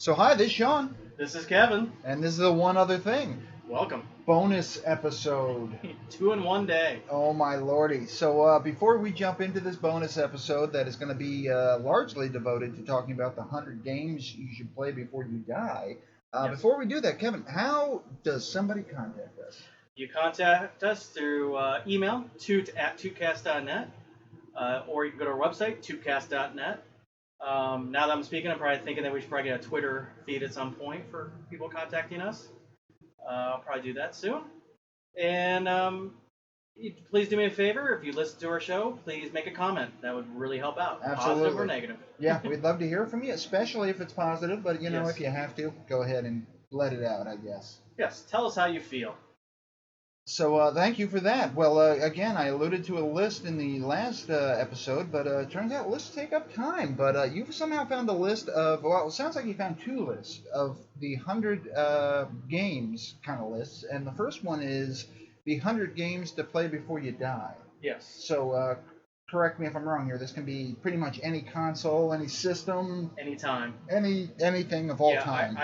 So hi, this is Sean, This is Kevin. and this is the one other thing Welcome. bonus episode. 2 in 1 day. Oh my lordy! So before we jump into this bonus episode that is going to be largely devoted to talking about the 100 games you should play before you die, Yes. before we do that, Kevin, how does somebody contact us? You contact us through email, toot@tootcast.net, or you can go to our website, tootcast.net. Now that I'm speaking, I'm probably thinking that we should probably get a Twitter feed at some point for people contacting us. I'll probably do that soon. And please do me a favor. If you listen to our show, please make a comment. That would really help out. Absolutely. Positive or negative. Yeah, we'd love to hear from you, especially if it's positive. But Yes. if you have to, go ahead and let it out, I guess. Yes, tell us how you feel. So thank you for that. Well, again, I alluded to a list in the last episode, but it turns out lists take up time. But you've somehow found a list of, well, it sounds like you found two lists of the 100 games kind of lists. And the first one is the 100 games to play before you die. Yes. So correct me if I'm wrong here. This can be pretty much any console, any system, Anytime. anything of all time.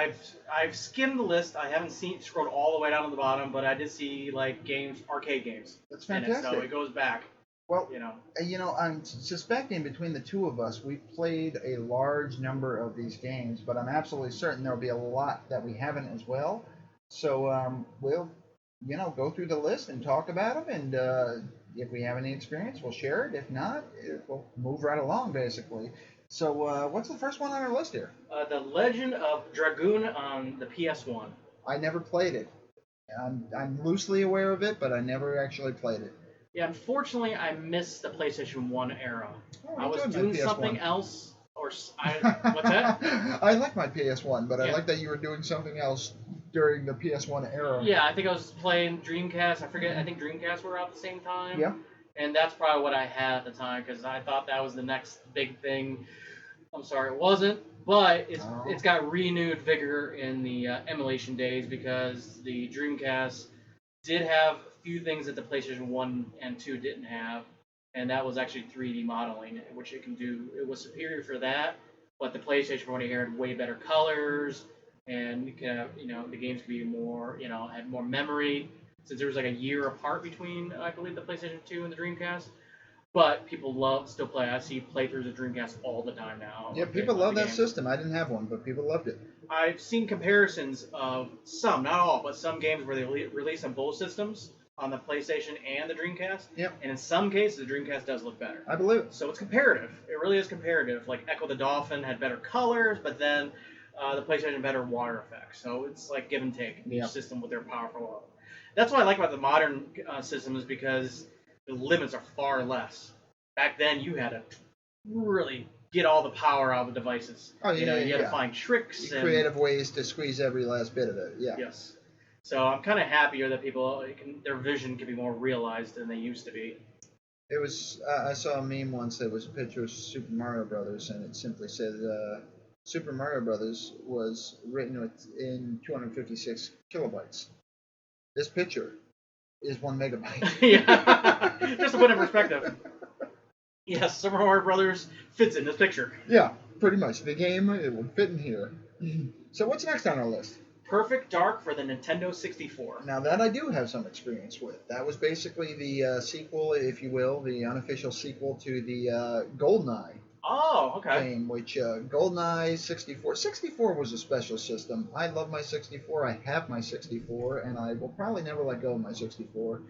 I've skimmed the list. I haven't scrolled all the way down to the bottom, but I did see like arcade games. That's in it, fantastic. so it goes back. Well, You know. I'm suspecting between the two of us, we've played a large number of these games, but I'm absolutely certain there'll be a lot that we haven't as well. So we'll, go through the list and talk about them, and if we have any experience, we'll share it. If not, we'll move right along, basically. So what's the first one on our list here? The Legend of Dragoon on the PS1. I never played it. I'm loosely aware of it, but I never actually played it. Yeah, unfortunately, I missed the PlayStation 1 era. Oh, I was enjoyed my doing PS1. something else, what's that? I like my PS1, but I Yeah. like that you were doing something else during the PS1 era. Yeah, I think I was playing Dreamcast. I forget. I think Dreamcast were out at the same time. Yeah. And that's probably what I had at the time because I thought that was the next big thing. I'm sorry, it wasn't, but it's got renewed vigor in the emulation days because the Dreamcast did have a few things that the PlayStation 1 and 2 didn't have, and that was actually 3D modeling, which it can do. It was superior for that, but the PlayStation 1 here had way better colors, and the games could be more, had more memory, since there was like a year apart between, I believe, the PlayStation 2 and the Dreamcast. But people still play. I see playthroughs of Dreamcast all the time now. Yeah, people love that system. I didn't have one, but people loved it. I've seen comparisons of some, not all, but some games where they release on both systems, on the PlayStation and the Dreamcast. Yep. And in some cases, the Dreamcast does look better. I believe it. So it's comparative. It really is comparative. Like Echo the Dolphin had better colors, but then the PlayStation had better water effects. So it's like give and take. Each system with their powerful. That's what I like about the modern systems because the limits are far less. Back then, you had to really get all the power out of the devices. Oh, yeah, you had to find tricks and creative ways to squeeze every last bit of it. Yeah. Yes. So I'm kind of happier that people their vision can be more realized than they used to be. It was. I saw a meme once that was a picture of Super Mario Brothers, and it simply said, "Super Mario Brothers was written in 256 kilobytes." This picture is 1 megabyte. Yeah. Just to put it in perspective. Yes, Super Mario Brothers fits in this picture. Yeah, pretty much. The game, it would fit in here. So what's next on our list? Perfect Dark for the Nintendo 64. Now that I do have some experience with. That was basically the sequel, if you will, the unofficial sequel to the GoldenEye Oh, okay. game, which GoldenEye 64. 64 was a special system. I love my 64. I have my 64, and I will probably never let go of my 64.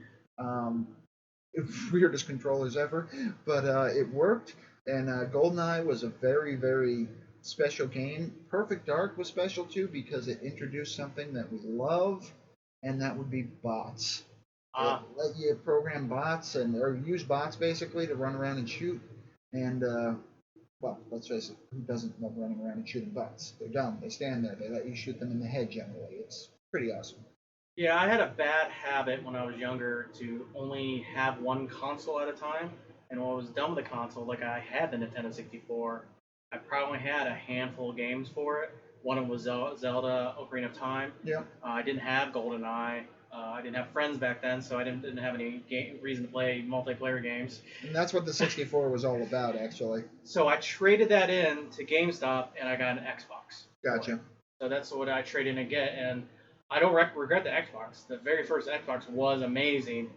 Weirdest controllers ever, but it worked, and GoldenEye was a very, very special game. Perfect Dark was special too because it introduced something that we love, and that would be bots. It let you program bots or use bots basically to run around and shoot. And well, let's face it, who doesn't love running around and shooting bots? They're dumb. They stand there. They let you shoot them in the head generally. It's pretty awesome. Yeah, I had a bad habit when I was younger to only have one console at a time. And when I was done with the console, like I had the Nintendo 64, I probably had a handful of games for it. One of them was Zelda Ocarina of Time. Yeah. I didn't have GoldenEye. I didn't have friends back then, so I didn't have any reason to play multiplayer games. And that's what the 64 was all about, actually. So I traded that in to GameStop, and I got an Xbox. Gotcha. So that's what I trade in and get, and I don't regret the Xbox. The very first Xbox was amazing,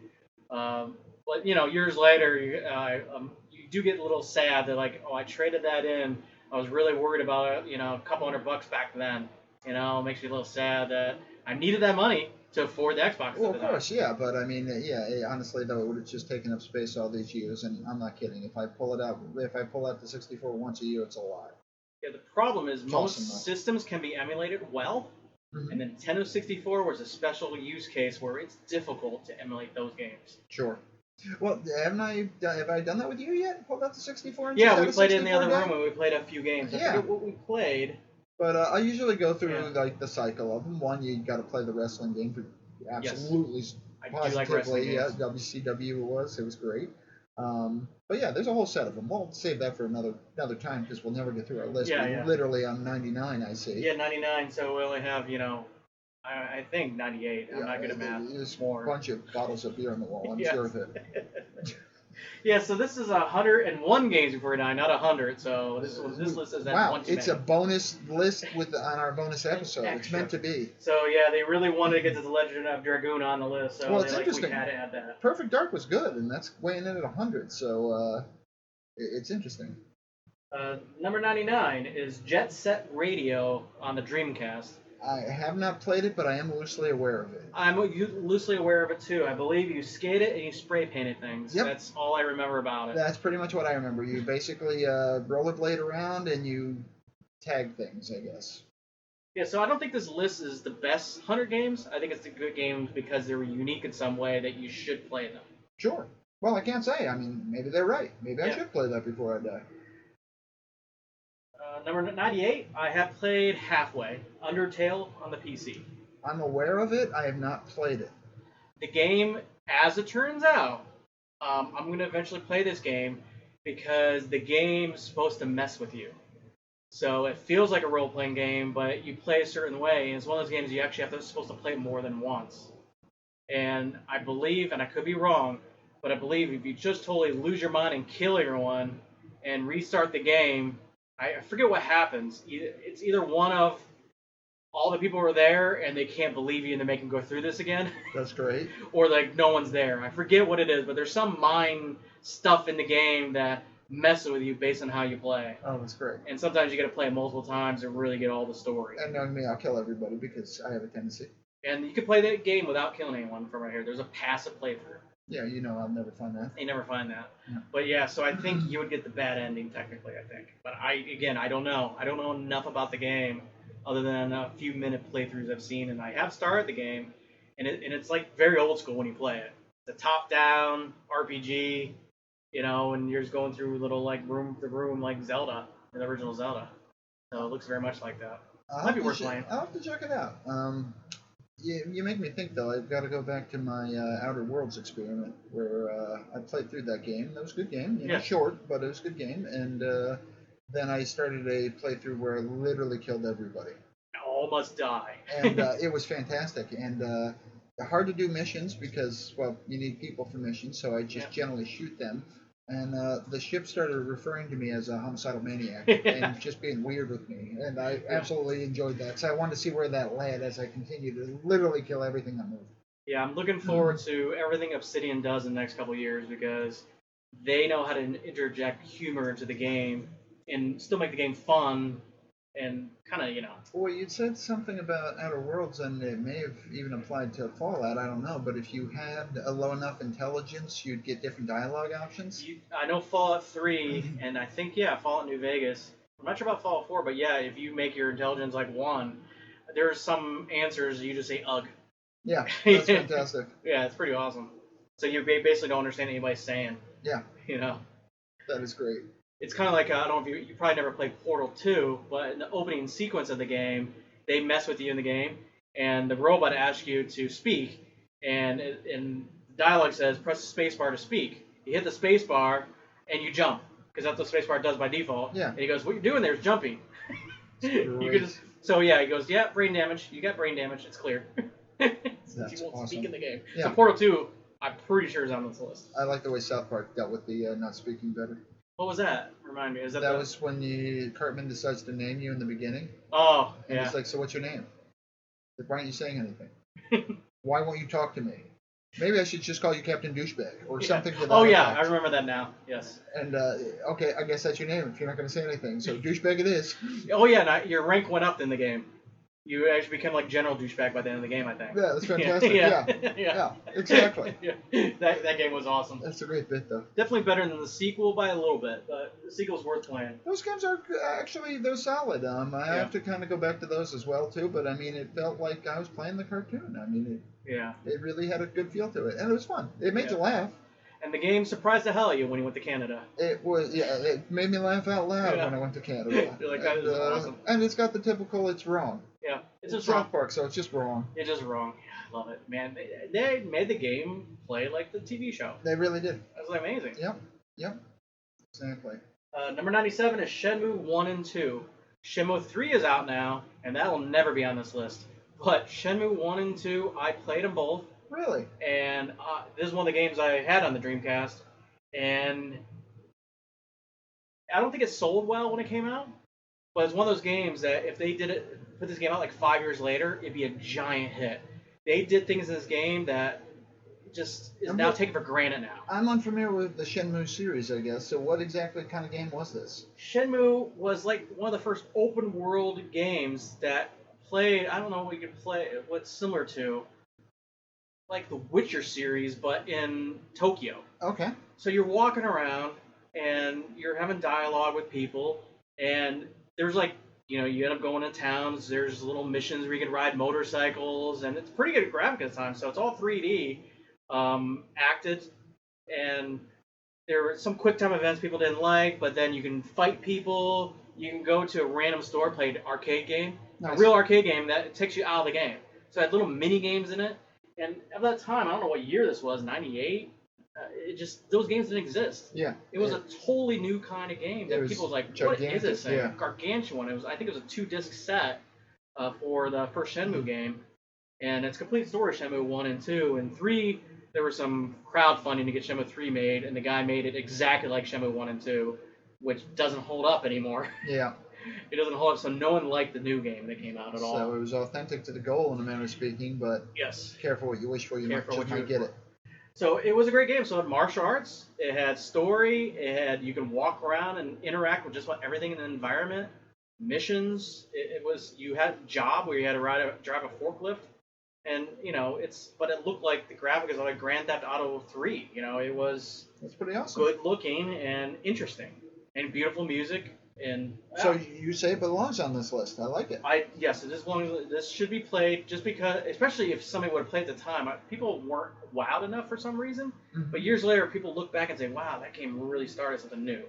but years later, you do get a little sad that like, oh, I traded that in. I was really worried about it, a couple $100 back then. It makes me a little sad that I needed that money to afford the Xbox. Well, of course, yeah, but I mean, honestly, though, it would have just taken up space all these years, and I'm not kidding. If I pull out the 64 once a year, it's a lot. Yeah, the problem is It's most awesome, systems can be emulated well, Mhm. and the Nintendo 64 was a special use case where it's difficult to emulate those games. Sure. Well, have I done that with you yet? Pulled out the 64? And Yeah, just we had a played it in the 64 other day? room and we played a few games. I Yeah. forget what we played. But I usually go through Yeah. like the cycle of them. One, you got to play the wrestling game for absolutely I do like wrestling positively. Yeah, games. WCW it was great. But yeah, there's a whole set of them. We'll save that for another time because we'll never get through our list. Yeah, We're yeah. literally on 99, I see. Yeah, 99, so we only have, I think 98. I'm not good at math. There's More. a bunch of bottles of beer on the wall, I'm Yes. sure of it. Yeah, so this is 101 games before 9, not 100. So this list is at Wow, one too it's a many. bonus list on our bonus episode. It's Extra. meant to be. So yeah, they really wanted to get to the Legend of Dragoon on the list, so Well, it's we interesting. had to add that. Perfect Dark was good, and that's weighing in at 100. So it's interesting. Number 99 is Jet Set Radio on the Dreamcast. I have not played it, but I am loosely aware of it. I'm loosely aware of it too. I believe you skate it and you spray painted things. Yep. That's all I remember about it. That's pretty much what I remember. You basically rollerblade around and you tag things, I guess. Yeah, so I don't think this list is the best 100 games. I think it's the good games because they were unique in some way that you should play them. Sure. Well, I can't say. I mean, maybe they're right. Maybe I Yeah. should play that before I die. Number 98, I have played halfway, Undertale on the PC. I'm aware of it. I have not played it. The game, as it turns out, I'm going to eventually play this game because the game's supposed to mess with you. So it feels like a role-playing game, but you play a certain way, and it's one of those games you actually supposed to play more than once. And I believe, and I could be wrong, but I believe if you just totally lose your mind and kill everyone and restart the game, I forget what happens. It's either one of all the people are there and they can't believe you and they make them go through this again, That's great. or like no one's there. I forget what it is, but there's some mind stuff in the game that messes with you based on how you play. Oh, that's great. And sometimes you got to play it multiple times to really get all the story. And knowing me, I'll kill everybody because I have a tendency. And you can play that game without killing anyone from right here. There's a passive playthrough. Yeah, I'll never find that. You never find that. Yeah. But yeah, so I think you would get the bad ending technically, I think. But I don't know. I don't know enough about the game other than a few minute playthroughs I've seen, and I have started the game, and it's like very old school when you play it. It's a top-down RPG, and you're just going through little like room to room like Zelda, the original Zelda. So it looks very much like that. Might be worth playing. I'll have to check it out. You make me think, though. I've got to go back to my Outer Worlds experiment where I played through that game. That was a good game. Yeah. Short, but it was a good game. And then I started a playthrough where I literally killed everybody. All must die. And it was fantastic. And hard to do missions because, well, you need people for missions, so I just generally shoot them. And the ship started referring to me as a homicidal maniac and just being weird with me. And I absolutely enjoyed that. So I wanted to see where that led as I continued to literally kill everything that moved. Yeah, I'm looking forward to everything Obsidian does in the next couple of years because they know how to interject humor into the game and still make the game fun and kind of, Well, you said something about Outer Worlds, and it may have even applied to Fallout. I don't know. But if you had a low enough intelligence, you'd get different dialogue options. I know Fallout 3, and I think, Fallout New Vegas. I'm not sure about Fallout 4, but yeah, if you make your intelligence like 1, there's some answers you just say, ugh. Yeah, that's fantastic. Yeah, it's pretty awesome. So you basically don't understand what anybody's saying. Yeah. That is great. It's kind of like, I don't know if you probably never played Portal 2, but in the opening sequence of the game, they mess with you in the game, and the robot asks you to speak, and the dialogue says, press the spacebar to speak. You hit the spacebar, and you jump, because that's what spacebar does by default. Yeah. And he goes, what you're doing there is jumping. You Great. can just, so yeah, he goes, yeah, brain damage. You got brain damage. It's clear. That's you won't awesome. speak in the game. Yeah. So Portal 2, I'm pretty sure is on this list. I like the way South Park dealt with the not speaking better. What was that? Remind me. Is that That was when Cartman decides to name you in the beginning. Oh, And yeah. he's like, so what's your name? Like, why aren't you saying anything? Why won't you talk to me? Maybe I should just call you Captain Douchebag or something to that Oh, yeah, effect. I remember that now. Yes. And, okay, I guess that's your name if you're not going to say anything. So, Douchebag it is. Oh, yeah, now your rank went up in the game. You actually became like General Douchebag by the end of the game, I think. Yeah, that's fantastic. Yeah, exactly. Yeah. That game was awesome. That's a great bit, though. Definitely better than the sequel by a little bit, but the sequel's worth playing. Those games are actually, they're solid. I have to kind of go back to those as well, too. But, I mean, it felt like I was playing the cartoon. I mean, it really had a good feel to it. And it was fun. It made you laugh. And the game surprised the hell out of you when you went to Canada. It made me laugh out loud when I went to Canada. You're like, that is awesome. And it's got the typical, it's wrong. Yeah, it's just South Park, so it's just wrong. It's just wrong. Yeah, I love it, man. They made the game play like the TV show. They really did. That was amazing. Yep. Exactly. Number 97 is Shenmue 1 and 2. Shenmue 3 is out now, and that will never be on this list. But Shenmue 1 and 2, I played them both. Really? And this is one of the games I had on the Dreamcast. And I don't think it sold well when it came out. But it's one of those games that if they put this game out like 5 years later, it'd be a giant hit. They did things in this game that just is now taken for granted now. I'm unfamiliar with the Shenmue series, I guess. So what exactly kind of game was this? Shenmue was like one of the first open world games that played, I don't know what you could play, what's similar to, like the Witcher series, but in Tokyo. Okay. So you're walking around and you're having dialogue with people, and there's like, you end up going to towns, there's little missions where you can ride motorcycles, and it's pretty good graphic at the time, so it's all 3D, acted, and there were some quick time events people didn't like, but then you can fight people, you can go to a random store, play an arcade game, a real arcade game that takes you out of the game. So it had little mini games in it, and at that time, I don't know what year this was, 98? Those games didn't exist. Yeah. It was a totally new kind of game that people was like, what is this thing? Yeah. Gargantuan. I think it was a 2-disc set for the first Shenmue game. And it's a complete story, Shenmue 1 and 2. And 3, there was some crowdfunding to get Shenmue 3 made, and the guy made it exactly like Shenmue 1 and 2, which doesn't hold up anymore. Yeah. It doesn't hold up, so no one liked the new game that came out at all. So it was authentic to the goal in a manner of speaking, but yes, careful what you wish for, you might get it. So it was a great game. So it had martial arts, it had story, you can walk around and interact with just about everything in the environment. Missions, you had a job where you had to drive a forklift, and but it looked like the graphic is like Grand Theft Auto 3. That's pretty awesome. Good looking and interesting, and beautiful music. And so you say it belongs on this list. I like it. Yes, this should be played just because, especially if somebody would have played at the time. People weren't wowed enough for some reason, but years later, people look back and say, "Wow, that game really started something new."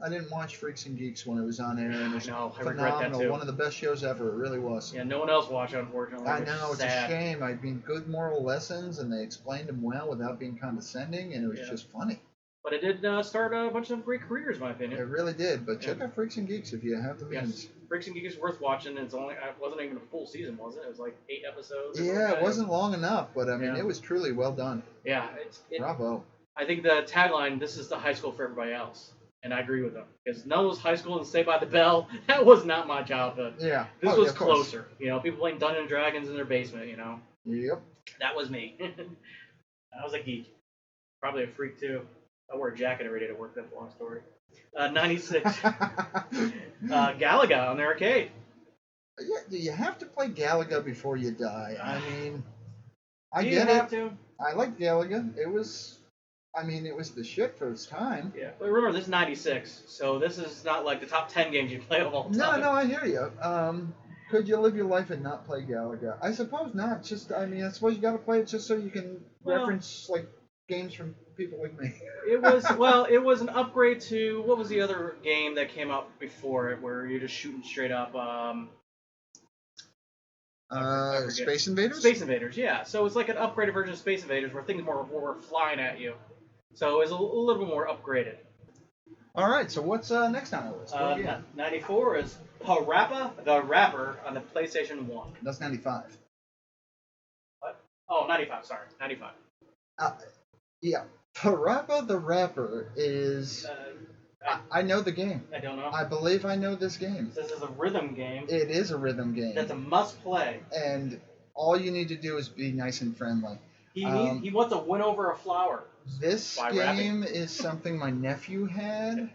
I didn't watch Freaks and Geeks when it was on air, and it was I regret that too. One of the best shows ever. It really was. Yeah, no one else watched it, unfortunately. I know, it's a shame. I mean, good moral lessons, and they explained them well without being condescending, and it was just funny. But it did start a bunch of great careers, in my opinion. It really did. But check out Freaks and Geeks if you have the means. Yes. Freaks and Geeks is worth watching. It wasn't even a full season, was it? It was like 8 episodes. Yeah, it wasn't long enough, but I mean, it was truly well done. Yeah. Bravo. I think the tagline, "This is the high school for everybody else." And I agree with them. Because none of those high school and Saved by the Bell, that was not my childhood. Yeah. This was closer. People playing Dungeons & Dragons in their basement, Yep. That was me. I was a geek. Probably a freak, too. I wore a jacket every day to work. That's a long story. 96. Galaga on the arcade. Yeah, do you have to play Galaga before you die? I mean, I get it. You have to. I like Galaga. It was the shit for its time. Yeah, but remember, this is 96, so this is not like the top 10 games you play of all time. No, I hear you. Could you live your life and not play Galaga? I suppose not. I suppose you got to play it just so you can reference like games from people like me. It was an upgrade to, what was the other game that came out before it where you're just shooting straight up? Space Invaders? Space Invaders, yeah. So it's like an upgraded version of Space Invaders where things were flying at you. So it's a little bit more upgraded. All right, so what's next on the list? 94 is Parappa the Rapper on the PlayStation 1. That's 95. What? Oh, 95, sorry. 95. Yeah, Parappa the Rapper is. I know the game. I don't know. I believe I know this game. This is a rhythm game. It is a rhythm game. That's a must play. And all you need to do is be nice and friendly. He wants to win over a flower. This game is something my nephew had,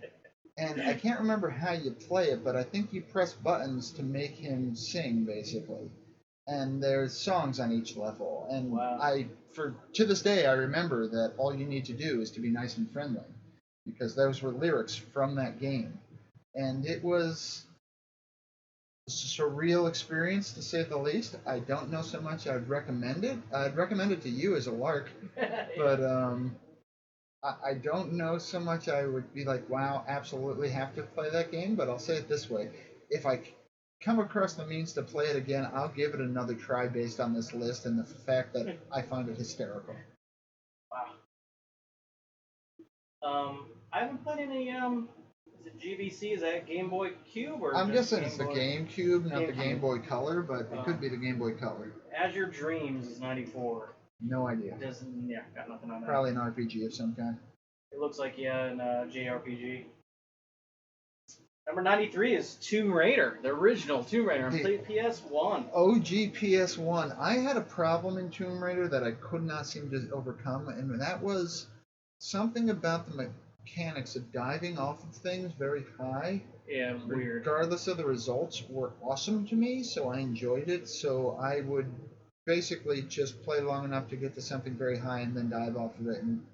and I can't remember how you play it, but I think you press buttons to make him sing, basically. And there's songs on each level, and wow. To this day I remember that all you need to do is to be nice and friendly, because those were lyrics from that game, and it was a surreal experience to say the least. I don't know so much I'd recommend it. I'd recommend it to you as a lark, but I don't know so much I would be like, wow, absolutely have to play that game. But I'll say it this way: if I come across the means to play it again, I'll give it another try based on this list and the fact that I find it hysterical. Wow. I haven't played any. Is it GBC? Is that Game Boy Cube or? I'm guessing it's the GameCube, not the Game Boy Color, but it could be the Game Boy Color. Azure Dreams is 94. No idea. Yeah, got nothing on that. Probably an RPG of some kind. It looks like an JRPG. Number 93 is Tomb Raider, the original Tomb Raider on PS1. OG PS1. I had a problem in Tomb Raider that I could not seem to overcome, and that was something about the mechanics of diving off of things very high. Yeah, it was weird. Regardless of the results, were awesome to me, so I enjoyed it. So I would basically just play long enough to get to something very high and then dive off of it, and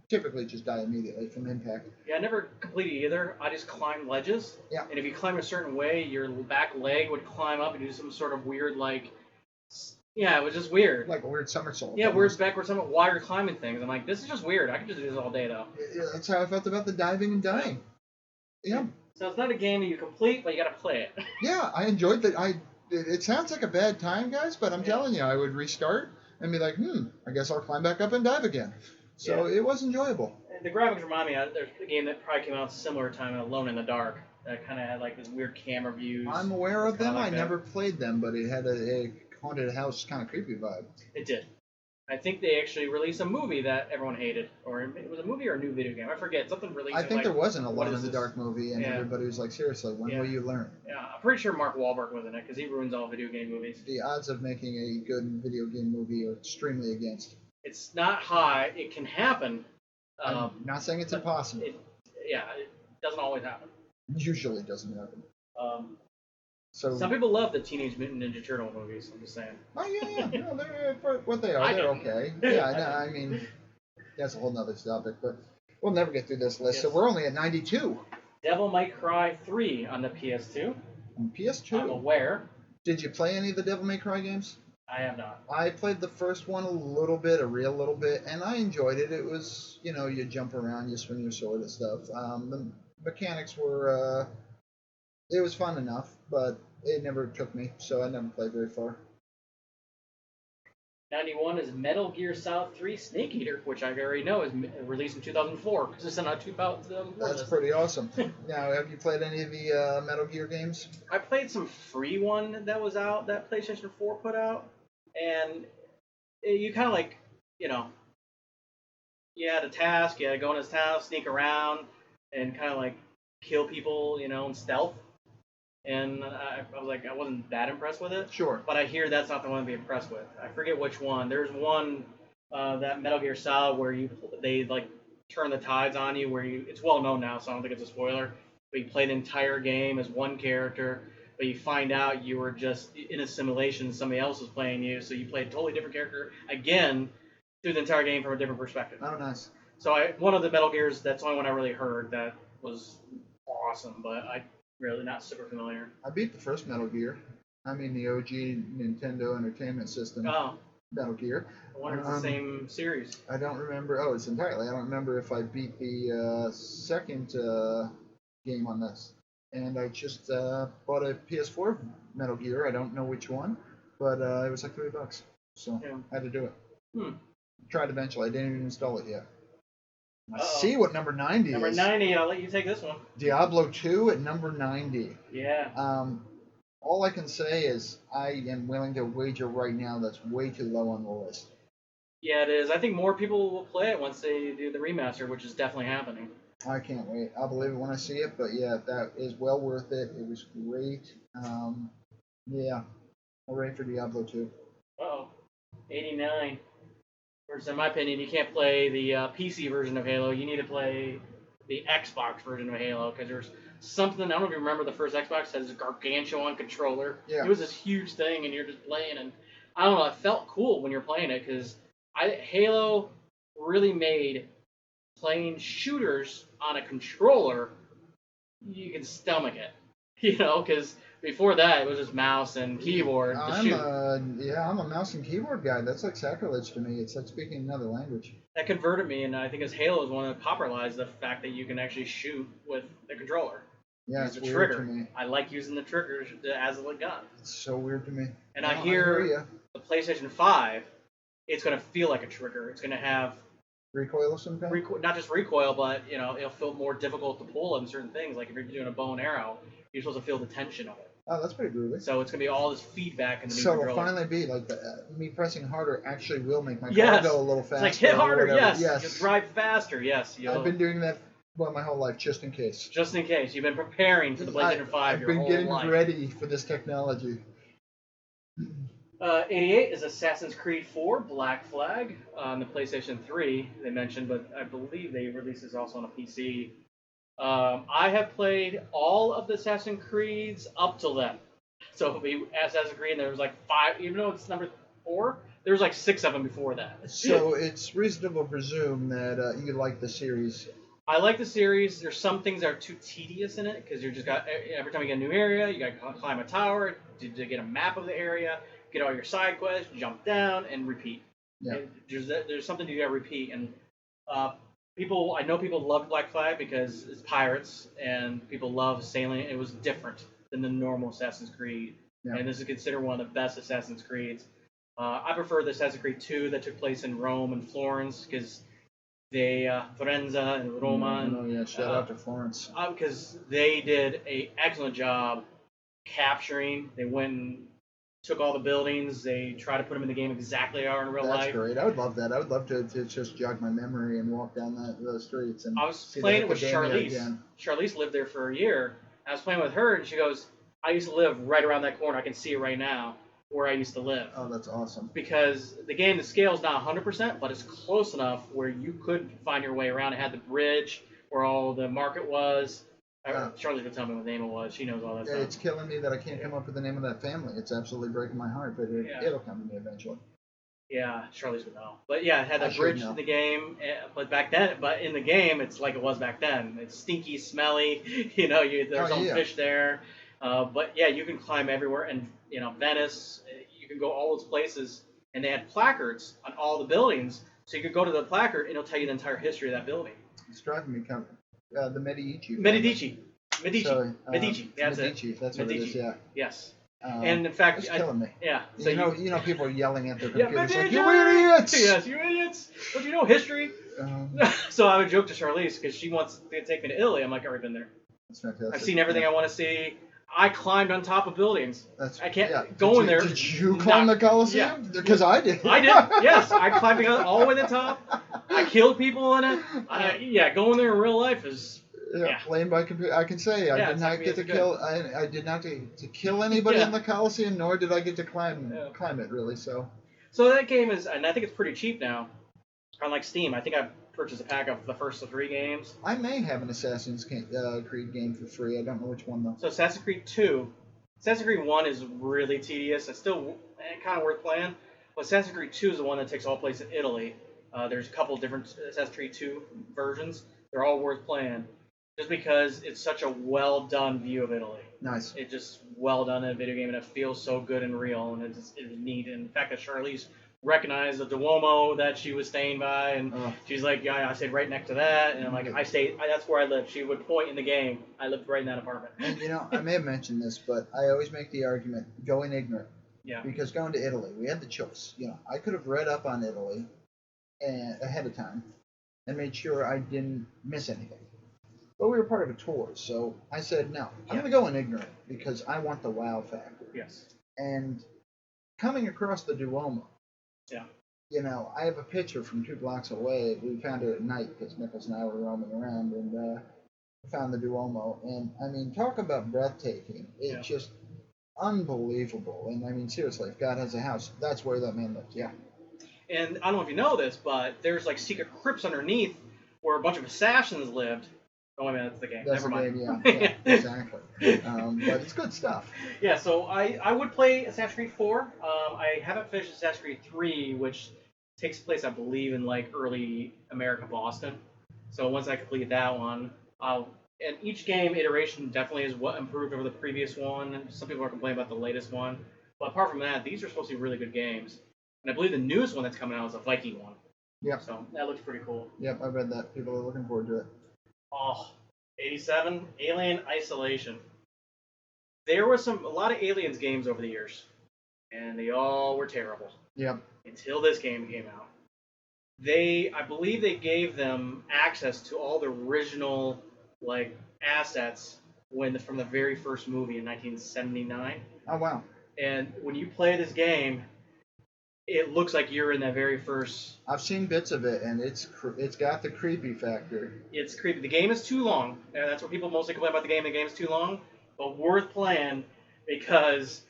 typically just die immediately from impact. Yeah, I never completed either. I just climbed ledges. Yeah. And if you climb a certain way, your back leg would climb up and do some sort of weird, like... Yeah, it was just weird. Like a weird somersault. Yeah, weird backward somersault while you're climbing things. I'm like, this is just weird. I could just do this all day, though. That's how I felt about the diving and dying. Yeah. So it's not a game that you complete, but you gotta play it. Yeah, I enjoyed that. It sounds like a bad time, guys, but I'm telling you, I would restart and be like, I guess I'll climb back up and dive again. So it was enjoyable. The graphics remind me of there's a game that probably came out similar time, Alone in the Dark, that kind of had like this weird camera views. I'm aware of them. I never played them, but it had a haunted house kind of creepy vibe. It did. I think they actually released a movie that everyone hated, or it was a movie or a new video game. I forget. Something released. I think there was an Alone in the Dark movie, and everybody was like, seriously, when will you learn? Yeah, I'm pretty sure Mark Wahlberg was in it because he ruins all video game movies. The odds of making a good video game movie are extremely against. It's not high. It can happen. I'm not saying it's impossible. It doesn't always happen. Usually doesn't happen. So some people love the Teenage Mutant Ninja Turtle movies. I'm just saying. Oh yeah. No, they're for what they are. They're okay. Yeah, no, I mean, that's a whole nother topic, but we'll never get through this list. Yes. So we're only at 92. Devil May Cry 3 on the PS2. On PS2. I'm aware. Did you play any of the Devil May Cry games? I have not. I played the first one a real little bit, and I enjoyed it. It was, you jump around, you swing your sword and stuff. The mechanics were, it was fun enough, but it never took me, so I never played very far. 91 is Metal Gear Solid 3 Snake Eater, which I already know is released in 2004. Because it's not 2004. That's pretty awesome. Now, have you played any of the Metal Gear games? I played some free one that was out, that PlayStation 4 put out. And you kind of like, you had a task, you had to go in this town, sneak around, and kind of like kill people, in stealth. And I was like, I wasn't that impressed with it. Sure. But I hear that's not the one to be impressed with. I forget which one. There's one, that Metal Gear Solid, where they like turn the tides on you, it's well known now, so I don't think it's a spoiler. But you play the entire game as one character, but you find out you were just in a simulation, somebody else was playing you, so you played a totally different character again through the entire game from a different perspective. Oh, nice. So one of the Metal Gears, that's the only one I really heard that was awesome, but I really not super familiar. I beat the first Metal Gear. I mean the OG Nintendo Entertainment System. Oh. Metal Gear. I wonder if it's the same series. I don't remember. Oh, it's entirely. I don't remember if I beat the second game on this. And I just bought a PS4 Metal Gear. I don't know which one, but it was like $3. So I had to do it. Tried eventually. I didn't even install it yet. Let's see what number 90 is. Number 90, I'll let you take this one. Diablo 2 at number 90. Yeah. All I can say is I am willing to wager right now that's way too low on the list. Yeah, it is. I think more people will play it once they do the remaster, which is definitely happening. I can't wait. I'll believe it when I see it. But yeah, that is well worth it. It was great. Yeah, I'm ready for Diablo 2. Uh-oh. 89. Whereas, in my opinion, you can't play the PC version of Halo. You need to play the Xbox version of Halo because there's something. I don't know if you remember the first Xbox has a gargantuan controller. Yeah. It was this huge thing, and you're just playing, and I don't know. It felt cool when you're playing it because Halo really made playing shooters on a controller. You can stomach it, because before that it was just mouse and keyboard to shoot. I'm a mouse and keyboard guy. That's like sacrilege to me. It's like speaking another language. That converted me, and I think as Halo is one that popularized the fact that you can actually shoot with the controller. Yeah, Use it's the weird trigger. to me. I like using the triggers as a gun. It's so weird to me. And No, I hear ya. the PlayStation 5, it's going to feel like a trigger. It's going to have Recoil of some kind? not just recoil, but it'll feel more difficult to pull on certain things. Like if you're doing a bow and arrow, you're supposed to feel the tension of it. Oh, that's pretty groovy. So it's going to be all this feedback in the new So controller. it'll finally be like me pressing harder actually will make my car Yes. go a little faster. It's like hit or harder, whatever. yes. Just drive faster, yes. I've been doing that my whole life just in case. Just in case. You've been preparing for the PlayStation 5 I've your been whole getting life. ready for this technology. 88 is Assassin's Creed 4 Black Flag on the PlayStation 3, they mentioned, but I believe they released this also on a PC. I have played all of the Assassin's Creeds up till then. So Assassin's Creed, and there was like 5, even though it's number 4, there was like 6 of them before that. So it's reasonable to presume that you like the series. I like the series. There's some things that are too tedious in it because you just got every time you get a new area, you got to climb a tower to get a map of the area, get all your side quests, jump down, and repeat. Yeah. And there's something you got to repeat, and I know people love Black Flag because it's pirates, and people love sailing. It was different than the normal Assassin's Creed, and this is considered one of the best Assassin's Creeds. I prefer the Assassin's Creed 2 that took place in Rome and Florence because Firenze and Roma. Shout out to Florence. Because they did an excellent job capturing. They went and took all the buildings. They tried to put them in the game exactly how they are in real life. That's great. I would love that. I would love to just jog my memory and walk down those streets. And I was playing it with Charlize. Again. Charlize lived there for a year. I was playing with her, and she goes, I used to live right around that corner. I can see it right now where I used to live. Oh, that's awesome. Because the scale is not 100%, but it's close enough where you could find your way around. It had the bridge where all the market was. Charlie could tell me what the name it was. She knows all that stuff. It's killing me that I can't come up with the name of that family. It's absolutely breaking my heart, but it'll come to me eventually. Yeah, Charlize would know. But yeah, it had that bridge in the game. But in the game, it's like it was back then. It's stinky, smelly. There's some fish there. But yeah, you can climb everywhere, and Venice. You can go all those places, and they had placards on all the buildings, so you could go to the placard, and it'll tell you the entire history of that building. It's driving me kind of. The Medici. Medici. Medici. That's Medici. it. That's what it is. Yeah. Yes. And in fact, it's killing me. Yeah. So people are yelling at their computers like, "You idiots!" Yes, you idiots! Don't you know history? So I would joke to Charlize because she wants to take me to Italy. I'm like, I've already been there. That's fantastic. I've seen everything I want to see. I climbed on top of buildings. I can't go in there. Did you climb the Colosseum? Because I did. I did. Yes, I climbed all the way to the top. I killed people in it. Going there in real life is. Playing by computer. I can say I did not get to kill. I did not get to kill anybody in the Colosseum, nor did I get to climb it really. So that game is, and I think it's pretty cheap now. Unlike Steam, I think I purchased a pack of the first 3 games. I may have an Assassin's Creed game for free. I don't know which one though. So Assassin's Creed 2, Assassin's Creed 1 is really tedious. It's still kind of worth playing. But Assassin's Creed 2 is the one that takes all place in Italy. There's a couple different Assassin's Creed 2 versions. They're all worth playing. Just because it's such a well-done view of Italy. Nice. It's just well done in a video game, and it feels so good and real, and it's neat. And the fact that Charlize recognized the Duomo that she was staying by, and she's like, yeah, I stayed right next to that, and I'm like, that's where I live. She would point in the game. I lived right in that apartment. And I may have mentioned this, but I always make the argument, going ignorant. Yeah. Because going to Italy, we had the choice. I could have read up on Italy ahead of time and made sure I didn't miss anything. But we were part of a tour, so I said, no, I'm going to go in ignorant because I want the wow factor. Yes. And coming across the Duomo, you know, I have a picture from 2 blocks away. We found it at night because Nichols and I were roaming around and found the Duomo. And I mean, talk about breathtaking. It's just unbelievable. And I mean, seriously, if God has a house, that's where that man lives. Yeah. And I don't know if you know this, but there's like secret crypts underneath where a bunch of assassins lived. Oh, wait a minute, that's the game. That's Never the mind. game, yeah, exactly. But it's good stuff. Yeah, so I would play Assassin's Creed 4. I haven't finished Assassin's Creed 3, which takes place, I believe, in like early America, Boston. So once I complete that one, and each game iteration definitely is what improved over the previous one. Some people are complaining about the latest one, but apart from that, these are supposed to be really good games. And I believe the newest one that's coming out is a Viking one. Yep. So that looks pretty cool. Yep, I read that. People are looking forward to it. Oh, 87, Alien Isolation. There was a lot of Aliens games over the years, and they all were terrible. Yep. Until this game came out. I believe they gave them access to all the original, like, assets from the very first movie in 1979. Oh, wow. And when you play this game, it looks like you're in that very first. I've seen bits of it, and it's got the creepy factor. It's creepy. The game is too long. And that's what people mostly complain about the game. The game's too long, but worth playing because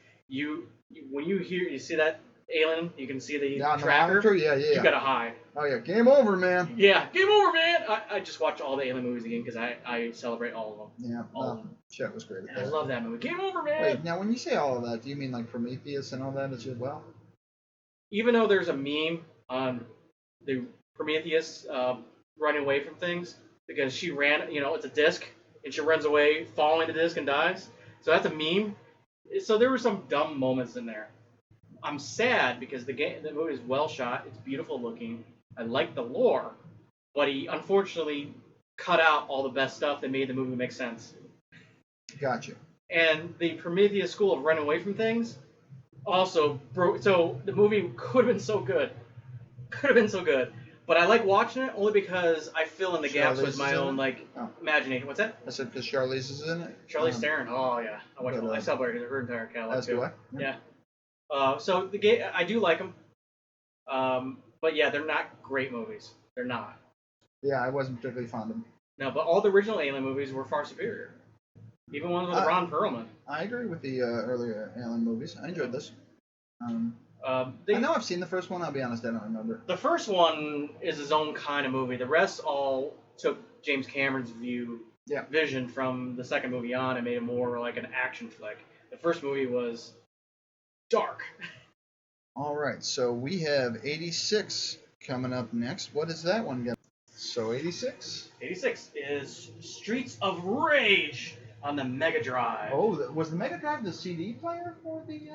when you see that alien, you can see the tracker. You gotta hide. Oh yeah, game over, man. Yeah, game over, man. I just watch all the Alien movies again because I celebrate all of them. Yeah, all of them. Chet was great. I love that movie. Game over, man. Wait, now when you say all of that, do you mean like Prometheus and all that as well? Even though there's a meme on the Prometheus running away from things because she ran, it's a disc and she runs away, following the disc and dies. So that's a meme. So there were some dumb moments in there. I'm sad because the movie is well shot. It's beautiful looking. I like the lore, but he unfortunately cut out all the best stuff that made the movie make sense. Gotcha. And the Prometheus school of running away from things also broke. So the movie could have been so good. But I like watching it only because I fill in the gaps with my own imagination. What's that? I said because Charlize is in it. Charlize Theron. Oh yeah, I celebrated her entire catalog. As do I. Yeah. So the game, I do like them. But yeah, they're not great movies. They're not. Yeah, I wasn't particularly fond of them. No, but all the original Alien movies were far superior. Even ones with Ron Perlman. I agree with the earlier Alien movies. I enjoyed this. I know I've seen the first one. I'll be honest, I don't remember. The first one is his own kind of movie. The rest all took James Cameron's vision from the second movie on and made it more like an action flick. The first movie was dark. All right, so we have 86 coming up next. What is that one, guys? So 86? 86 is Streets of Rage on the Mega Drive. Oh, was the Mega Drive the CD player for the...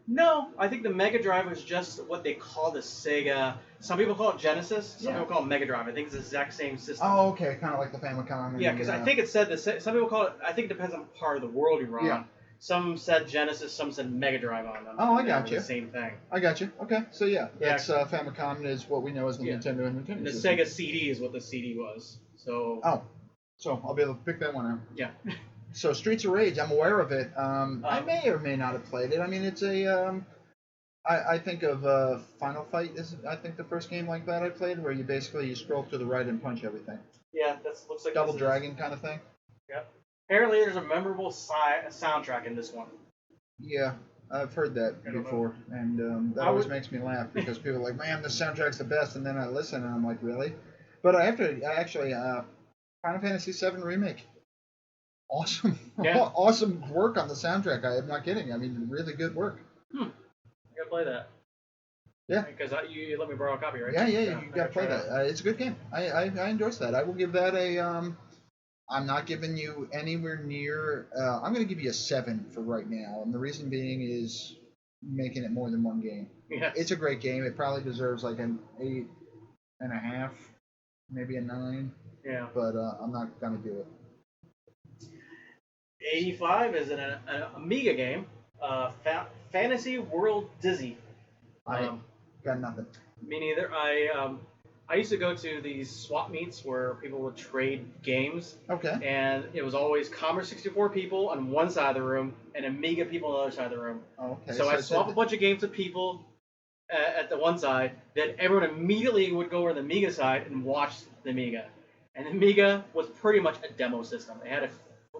No, I think the Mega Drive was just what they call the Sega. Some people call it Genesis. Some people call it Mega Drive. I think it's the exact same system. Oh, okay, kind of like the Famicom. Yeah, because I think it said some people call it. I think it depends on part of the world you're on. Yeah. Some said Genesis, some said Mega Drive on them. Oh, I got you. The same thing. I got you. Okay, so that's Famicom is what we know as the Nintendo and Nintendo. And the system. Sega CD is what the CD was. So. Oh, so I'll be able to pick that one out. Yeah. So Streets of Rage, I'm aware of it. I may or may not have played it. I mean, it's a. I think of Final Fight is I think the first game like that I played where you scroll to the right and punch everything. Yeah, that looks like Double Dragon kind of thing. Yeah. Apparently, there's a memorable soundtrack in this one. Yeah, I've heard that before, and that always makes me laugh because people are like, "Man, the soundtrack's the best," and then I listen and I'm like, "Really?" But I actually Final Fantasy VII Remake. Awesome, awesome work on the soundtrack. I'm not kidding. I mean, really good work. I gotta play that. Yeah. Because you let me borrow a copy, right? Yeah, you gotta play that. It's a good game. I endorse that. I will give that a. I'm not giving you anywhere near. I'm gonna give you a 7 for right now, and the reason being is making it more than one game. Yeah. It's a great game. It probably deserves like an 8.5, maybe a 9. Yeah. But I'm not gonna do it. 85 is an Amiga game, Fantasy World Dizzy. I got nothing. Me neither. I used to go to these swap meets where people would trade games. Okay. And it was always Commodore 64 people on one side of the room and Amiga people on the other side of the room. Okay. So I swapped a bunch of games with people, at the one side, then everyone immediately would go over to the Amiga side and watch the Amiga. And the Amiga was pretty much a demo system. It had a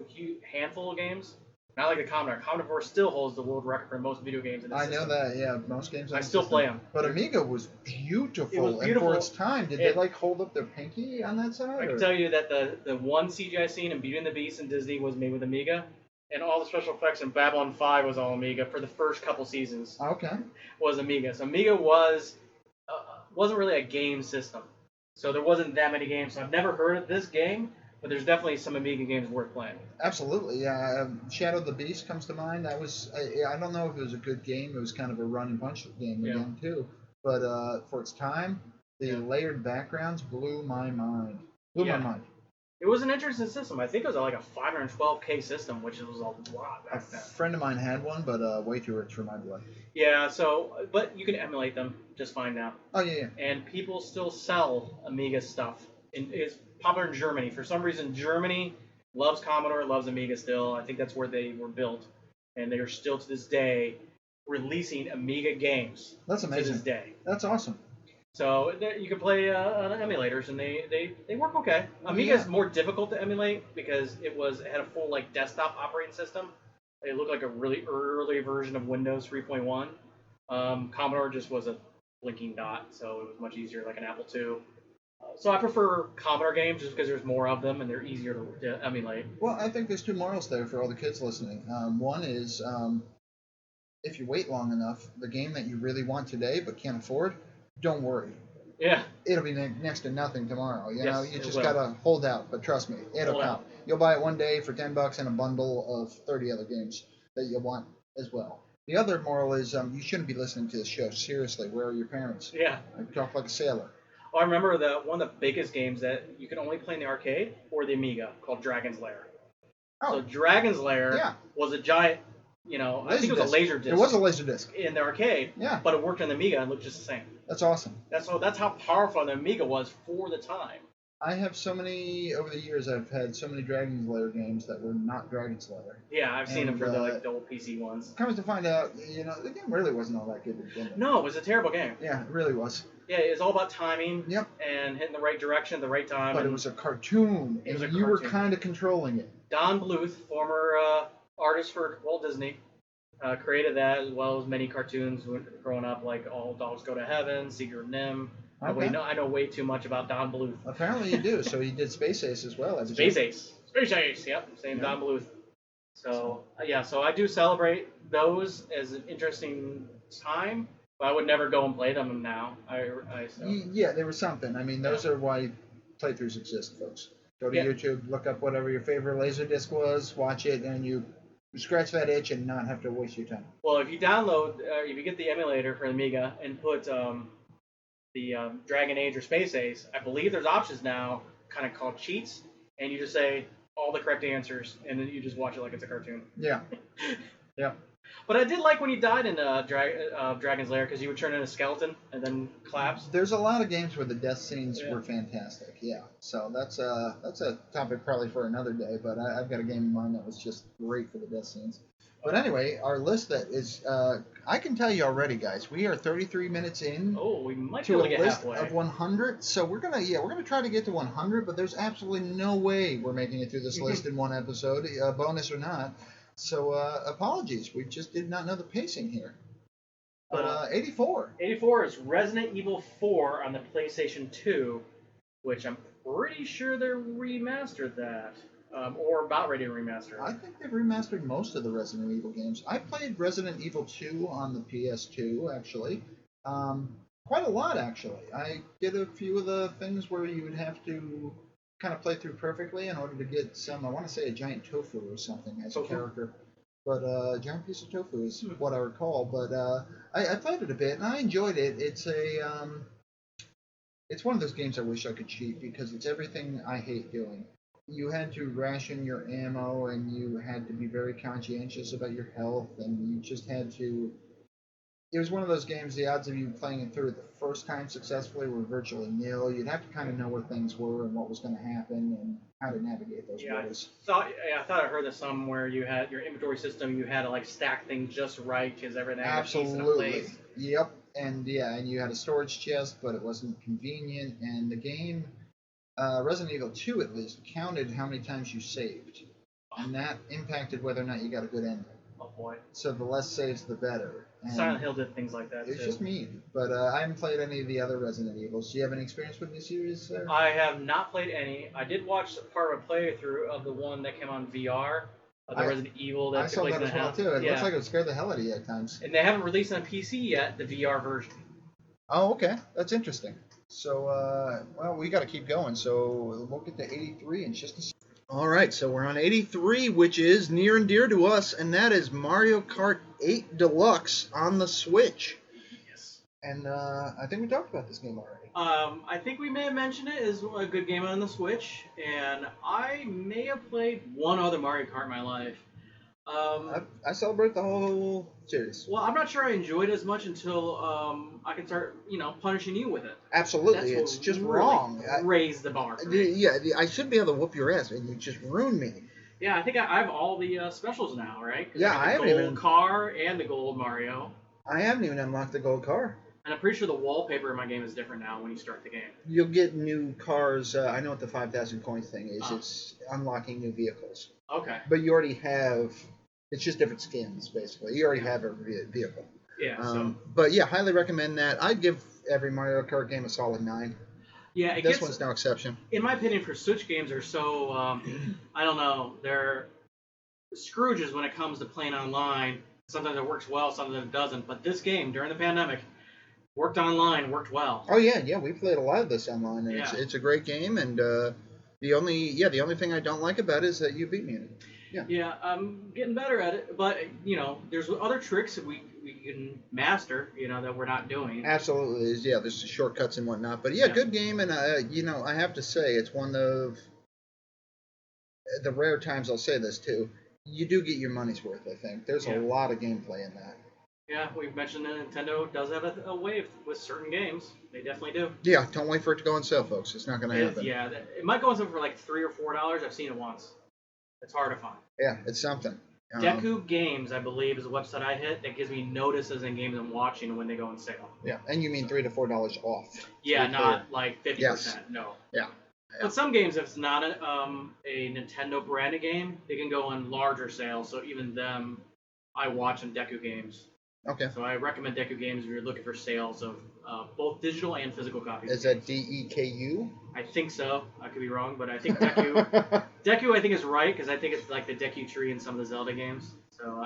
huge handful of games. Not like the Commodore. Commodore 4 still holds the world record for most video games in the system. I know that, yeah. Most games. I still play them. But Amiga was beautiful. It was beautiful. And for its time, did they like hold up their pinky on that side? I can tell you that the one CGI scene in Beauty and the Beast and Disney was made with Amiga, and all the special effects in Babylon 5 was all Amiga for the first couple seasons. Okay. Was Amiga. So Amiga wasn't really a game system. So there wasn't that many games. So I've never heard of this game, but there's definitely some Amiga games worth playing. Absolutely, yeah. Shadow of the Beast comes to mind. That was I don't know if it was a good game. It was kind of a run and punch game again too. But for its time, the layered backgrounds blew my mind. My mind. It was an interesting system. I think it was like a 512K system, which was a lot back then. A friend of mine had one, but way too rich for my blood. Yeah, but you can emulate them just fine now. Oh, yeah. And people still sell Amiga stuff. It's popular in Germany. For some reason, Germany loves Commodore, loves Amiga still. I think that's where they were built. And they are still, to this day, releasing Amiga games. That's amazing. To this day. That's awesome. So you can play on emulators, and they work okay. Amiga is more difficult to emulate because it had a full desktop operating system. It looked like a really early version of Windows 3.1. Commodore just was a blinking dot, so it was much easier, like an Apple II. So I prefer Commodore games just because there's more of them and they're easier to emulate. Well, I think there's two morals there for all the kids listening. One is if you wait long enough, the game that you really want today but can't afford, don't worry. Yeah. It'll be next to nothing tomorrow. You know, you just gotta hold out. But trust me, it'll come. You'll buy it one day for $10 and a bundle of 30 other games that you want as well. The other moral is you shouldn't be listening to this show. Seriously, where are your parents? Yeah. I talk like a sailor. Oh, I remember one of the biggest games that you could only play in the arcade or the Amiga called Dragon's Lair. Oh. So Dragon's Lair was a giant. I think it was a laser disc. It was a laser disc in the arcade. Yeah. But it worked on the Amiga and looked just the same. That's awesome. That's how powerful the Amiga was for the time. I have over the years, I've had so many Dragon's Lair games that were not Dragon's Lair. Yeah, I've seen them for the old PC ones. Comes to find out, the game really wasn't all that good to begin with. No, it was a terrible game. Yeah, it really was. Yeah, it was all about timing. Yep. And hitting the right direction at the right time. But it was a cartoon, and you were kind of controlling it. Don Bluth, former artist for Walt Disney, created that as well as many cartoons growing up, like All Dogs Go to Heaven, Secret of Nim. Okay. I know way too much about Don Bluth. Apparently you do. So he did Space Ace as well. Space Ace. Yep. Same Don Bluth. So so I do celebrate those as an interesting time, but I would never go and play them now. Yeah, there was something. I mean, those are why playthroughs exist, folks. Go to YouTube, look up whatever your favorite Laserdisc was, watch it, and you scratch that itch and not have to waste your time. Well, if you if you get the emulator for Amiga and put the Dragon Age or Space Ace, I believe there's options now kind of called cheats, and you just say all the correct answers, and then you just watch it like it's a cartoon. Yeah. Yeah. But I did like when you died in Dragon's Lair because you would turn into a skeleton and then collapse. There's a lot of games where the death scenes were fantastic. Yeah. So that's a topic probably for another day. But I've got a game in mind that was just great for the death scenes. But anyway, our list that is, I can tell you already, guys, we are 33 minutes in. Oh, we might be able to get halfway. Of 100. So we're gonna try to get to 100, but there's absolutely no way we're making it through this list in one episode, bonus or not. So apologies, we just did not know the pacing here. But 84. 84 is Resident Evil 4 on the PlayStation 2, which I'm pretty sure they remastered that. Or about ready to remaster it. I think they've remastered most of the Resident Evil games. I played Resident Evil 2 on the PS2, actually. Quite a lot, actually. I did a few of the things where you would have to kind of play through perfectly in order to get some, I want to say a giant tofu or something as a character. But a giant piece of tofu is what I recall. But I played it a bit, and I enjoyed it. It's one of those games I wish I could cheat because it's everything I hate doing. You had to ration your ammo, and you had to be very conscientious about your health, and you just had to... It was one of those games, the odds of you playing it through the first time successfully were virtually nil. You'd have to kind of know where things were and what was going to happen and how to navigate those waters. I thought I heard this somewhere. You had your inventory system, you had to stack things just right because everything had a piece in a place. Yep. And yeah, and you had a storage chest, but it wasn't convenient. And the game, Resident Evil 2 at least, counted how many times you saved, and that impacted whether or not you got a good ending. Oh boy. So the less saves, the better. And Silent Hill did things like that it's too. just mean. But I haven't played any of the other Resident Evils. Do you have any experience with the series there? I have not played any. I did watch part of a playthrough of the one that came on VR, of the Resident Evil that I took saw place that in as the well house. too. It Yeah. looks like it would scare the hell out of you at times. And they haven't released on PC yet, the VR version. Oh, okay. That's interesting. So, well, we got to keep going. So we'll get to 83 in just a second. All right, so we're on 83, which is near and dear to us, and that is Mario Kart 8 Deluxe on the Switch. Yes. And I think we talked about this game already. I think we may have mentioned it as a good game on the Switch, and I may have played one other Mario Kart in my life. I celebrate the whole series. Well, I'm not sure I enjoyed it as much until I can start, punishing you with it. Absolutely, That's it's just really wrong. Raised the bar. For me. Yeah, I should be able to whoop your ass, and you just ruined me. Yeah, I think I have all the specials now, right? 'Cause Yeah, I I have haven't the gold even- car and the gold Mario. I haven't even unlocked the gold car. And I'm pretty sure the wallpaper in my game is different now when you start the game. You'll get new cars. I know what the 5,000 coins thing is. Oh. It's unlocking new vehicles. Okay. But you already have. It's just different skins, basically. You already have every vehicle. Yeah. But yeah, highly recommend that. I'd give every Mario Kart game a solid 9. Yeah, This one's no exception. In my opinion, for Switch games are so I don't know, they're Scrooges when it comes to playing online. Sometimes it works well, sometimes it doesn't. But this game during the pandemic worked online, worked well. Oh yeah, we played a lot of this online, and Yeah. it's a great game. And the only thing I don't like about it is that you beat me in it. Yeah, I'm getting better at it, but there's other tricks that we can master, that we're not doing. Absolutely, there's shortcuts and whatnot. But yeah, Yeah. good game, and I have to say it's one of the rare times I'll say this too. You do get your money's worth. I think there's Yeah. a lot of gameplay in that. Yeah, we've mentioned that Nintendo does have a wave with certain games. They definitely do. Yeah, don't wait for it to go on sale, folks. It's not going to happen. Yeah, it might go on sale for like $3 or $4. I've seen it once. It's hard to find. Yeah, it's something. Deku Games, I believe, is a website I hit that gives me notices and games I'm watching when they go on sale. Yeah, and you mean $3 to $4 off? Yeah, To be not clear. like 50%. Yes. No. Yeah. But some games, if it's not a Nintendo branded game, they can go on larger sales. So even them, I watch on Deku Games. Okay. So I recommend Deku Games if you're looking for sales of both digital and physical copies. Is that DEKU? I think so. I could be wrong, but I think Deku. Deku, I think is right because I think it's like the Deku tree in some of the Zelda games. So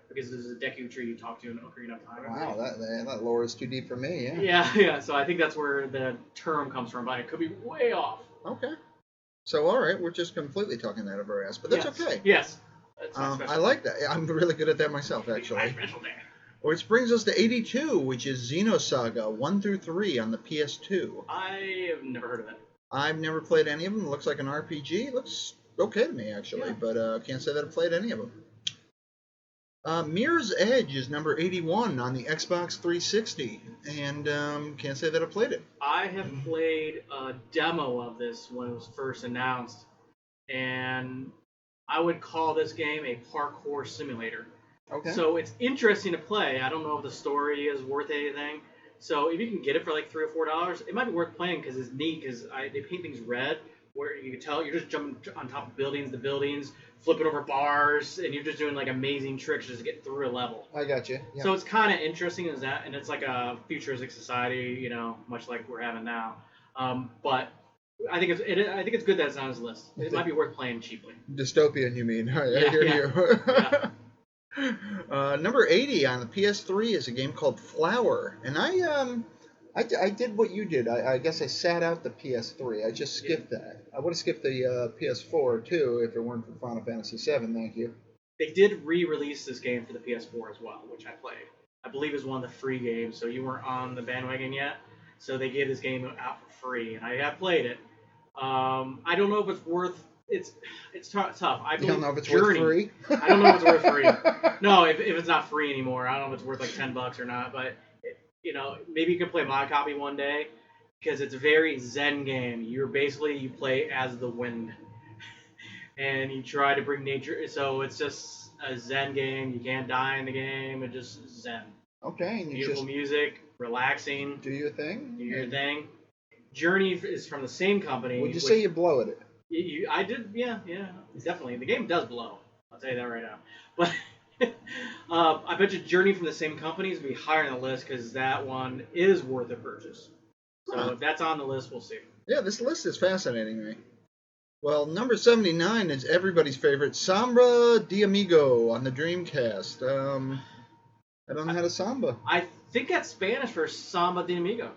because there's a Deku tree you talk to in Ocarina of Time. Wow, that lore is too deep for me. Yeah. So I think that's where the term comes from, but it could be way off. Okay. So all right, we're just completely talking that over our ass, but that's okay. Yes. That's my special I like that. I'm really good at that myself, day. actually. My special day. Which brings us to 82, which is Xenosaga 1 through 3 on the PS2. I have never heard of it. I've never played any of them. It looks like an RPG. It looks okay to me, actually, Yeah. but can't say that I've played any of them. Mirror's Edge is number 81 on the Xbox 360, and can't say that I've played it. I have played a demo of this when it was first announced, and I would call this game a parkour simulator. Okay. So it's interesting to play. I don't know if the story is worth anything. So if you can get it for like $3 or $4, it might be worth playing because it's neat. Because they paint things red, where you can tell you're just jumping on top of buildings, flipping over bars, and you're just doing like amazing tricks just to get through a level. I got you. Yeah. So it's kind of interesting as that, and it's like a futuristic society, much like we're having now. But I think it's good that it's on his list. It might be worth playing cheaply. Dystopian, you mean? I Yeah, hear yeah. you. Yeah. Number 80 on the PS3 is a game called Flower, and I did what you did. I guess I sat out the PS3. I just skipped that. I would have skipped the PS4 too if it weren't for Final Fantasy VII. Thank you. They did re-release this game for the PS4 as well, which I played. I believe it was one of the free games, so you weren't on the bandwagon yet. So they gave this game out for free, and I have played it. I don't know if it's worth. It's tough. I You don't know if it's Journey. worth free? I don't know if it's worth free. No, if it's not free anymore, I don't know if it's worth like $10 or not. But maybe you can play my copy one day because it's a very zen game. You play as the wind, and you try to bring nature. So it's just a zen game. You can't die in the game. It's just zen. Okay, and you Beautiful just music, relaxing. Do your thing. Do your thing. Journey is from the same company. Would you say you blow at it? I did, yeah, definitely. The game does blow. I'll tell you that right now. But I bet you Journey from the same company is going to be higher on the list because that one is worth a purchase. So if that's on the list, we'll see. Yeah, this list is fascinating me. Well, number 79 is everybody's favorite, Samba de Amigo on the Dreamcast. I don't know how to samba. I think that's Spanish for Samba de Amigo.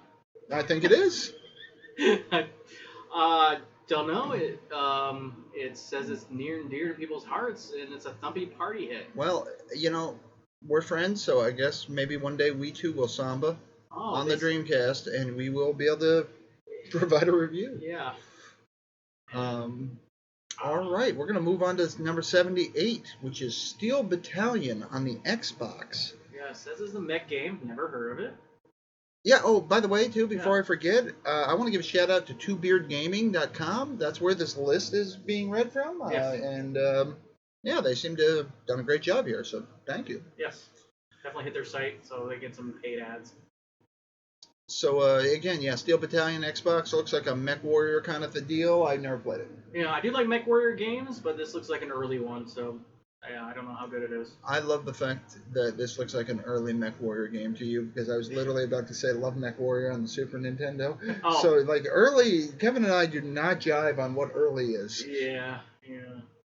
I think it is. Don't know. It says it's near and dear to people's hearts, and it's a thumpy party hit. Well, we're friends, so I guess maybe one day we too will samba on the Dreamcast, and we will be able to provide a review. Yeah. All right, we're going to move on to number 78, which is Steel Battalion on the Xbox. Yeah, it says it's a mech game. Never heard of it. Yeah, oh, by the way, too, before I forget, I want to give a shout-out to twobeardgaming.com. That's where this list is being read from. Yes. Yeah, they seem to have done a great job here, so thank you. Yes. Definitely hit their site so they get some paid ads. So, again, yeah, Steel Battalion Xbox looks like a Mech Warrior kind of a deal. I've never played it. Yeah, I do like Mech Warrior games, but this looks like an early one, so I don't know how good it is. I love the fact that this looks like an early Mech Warrior game to you, because I was literally about to say I love Mech Warrior on the Super Nintendo. Oh. So, like, early, Kevin and I do not jive on what early is. Yeah.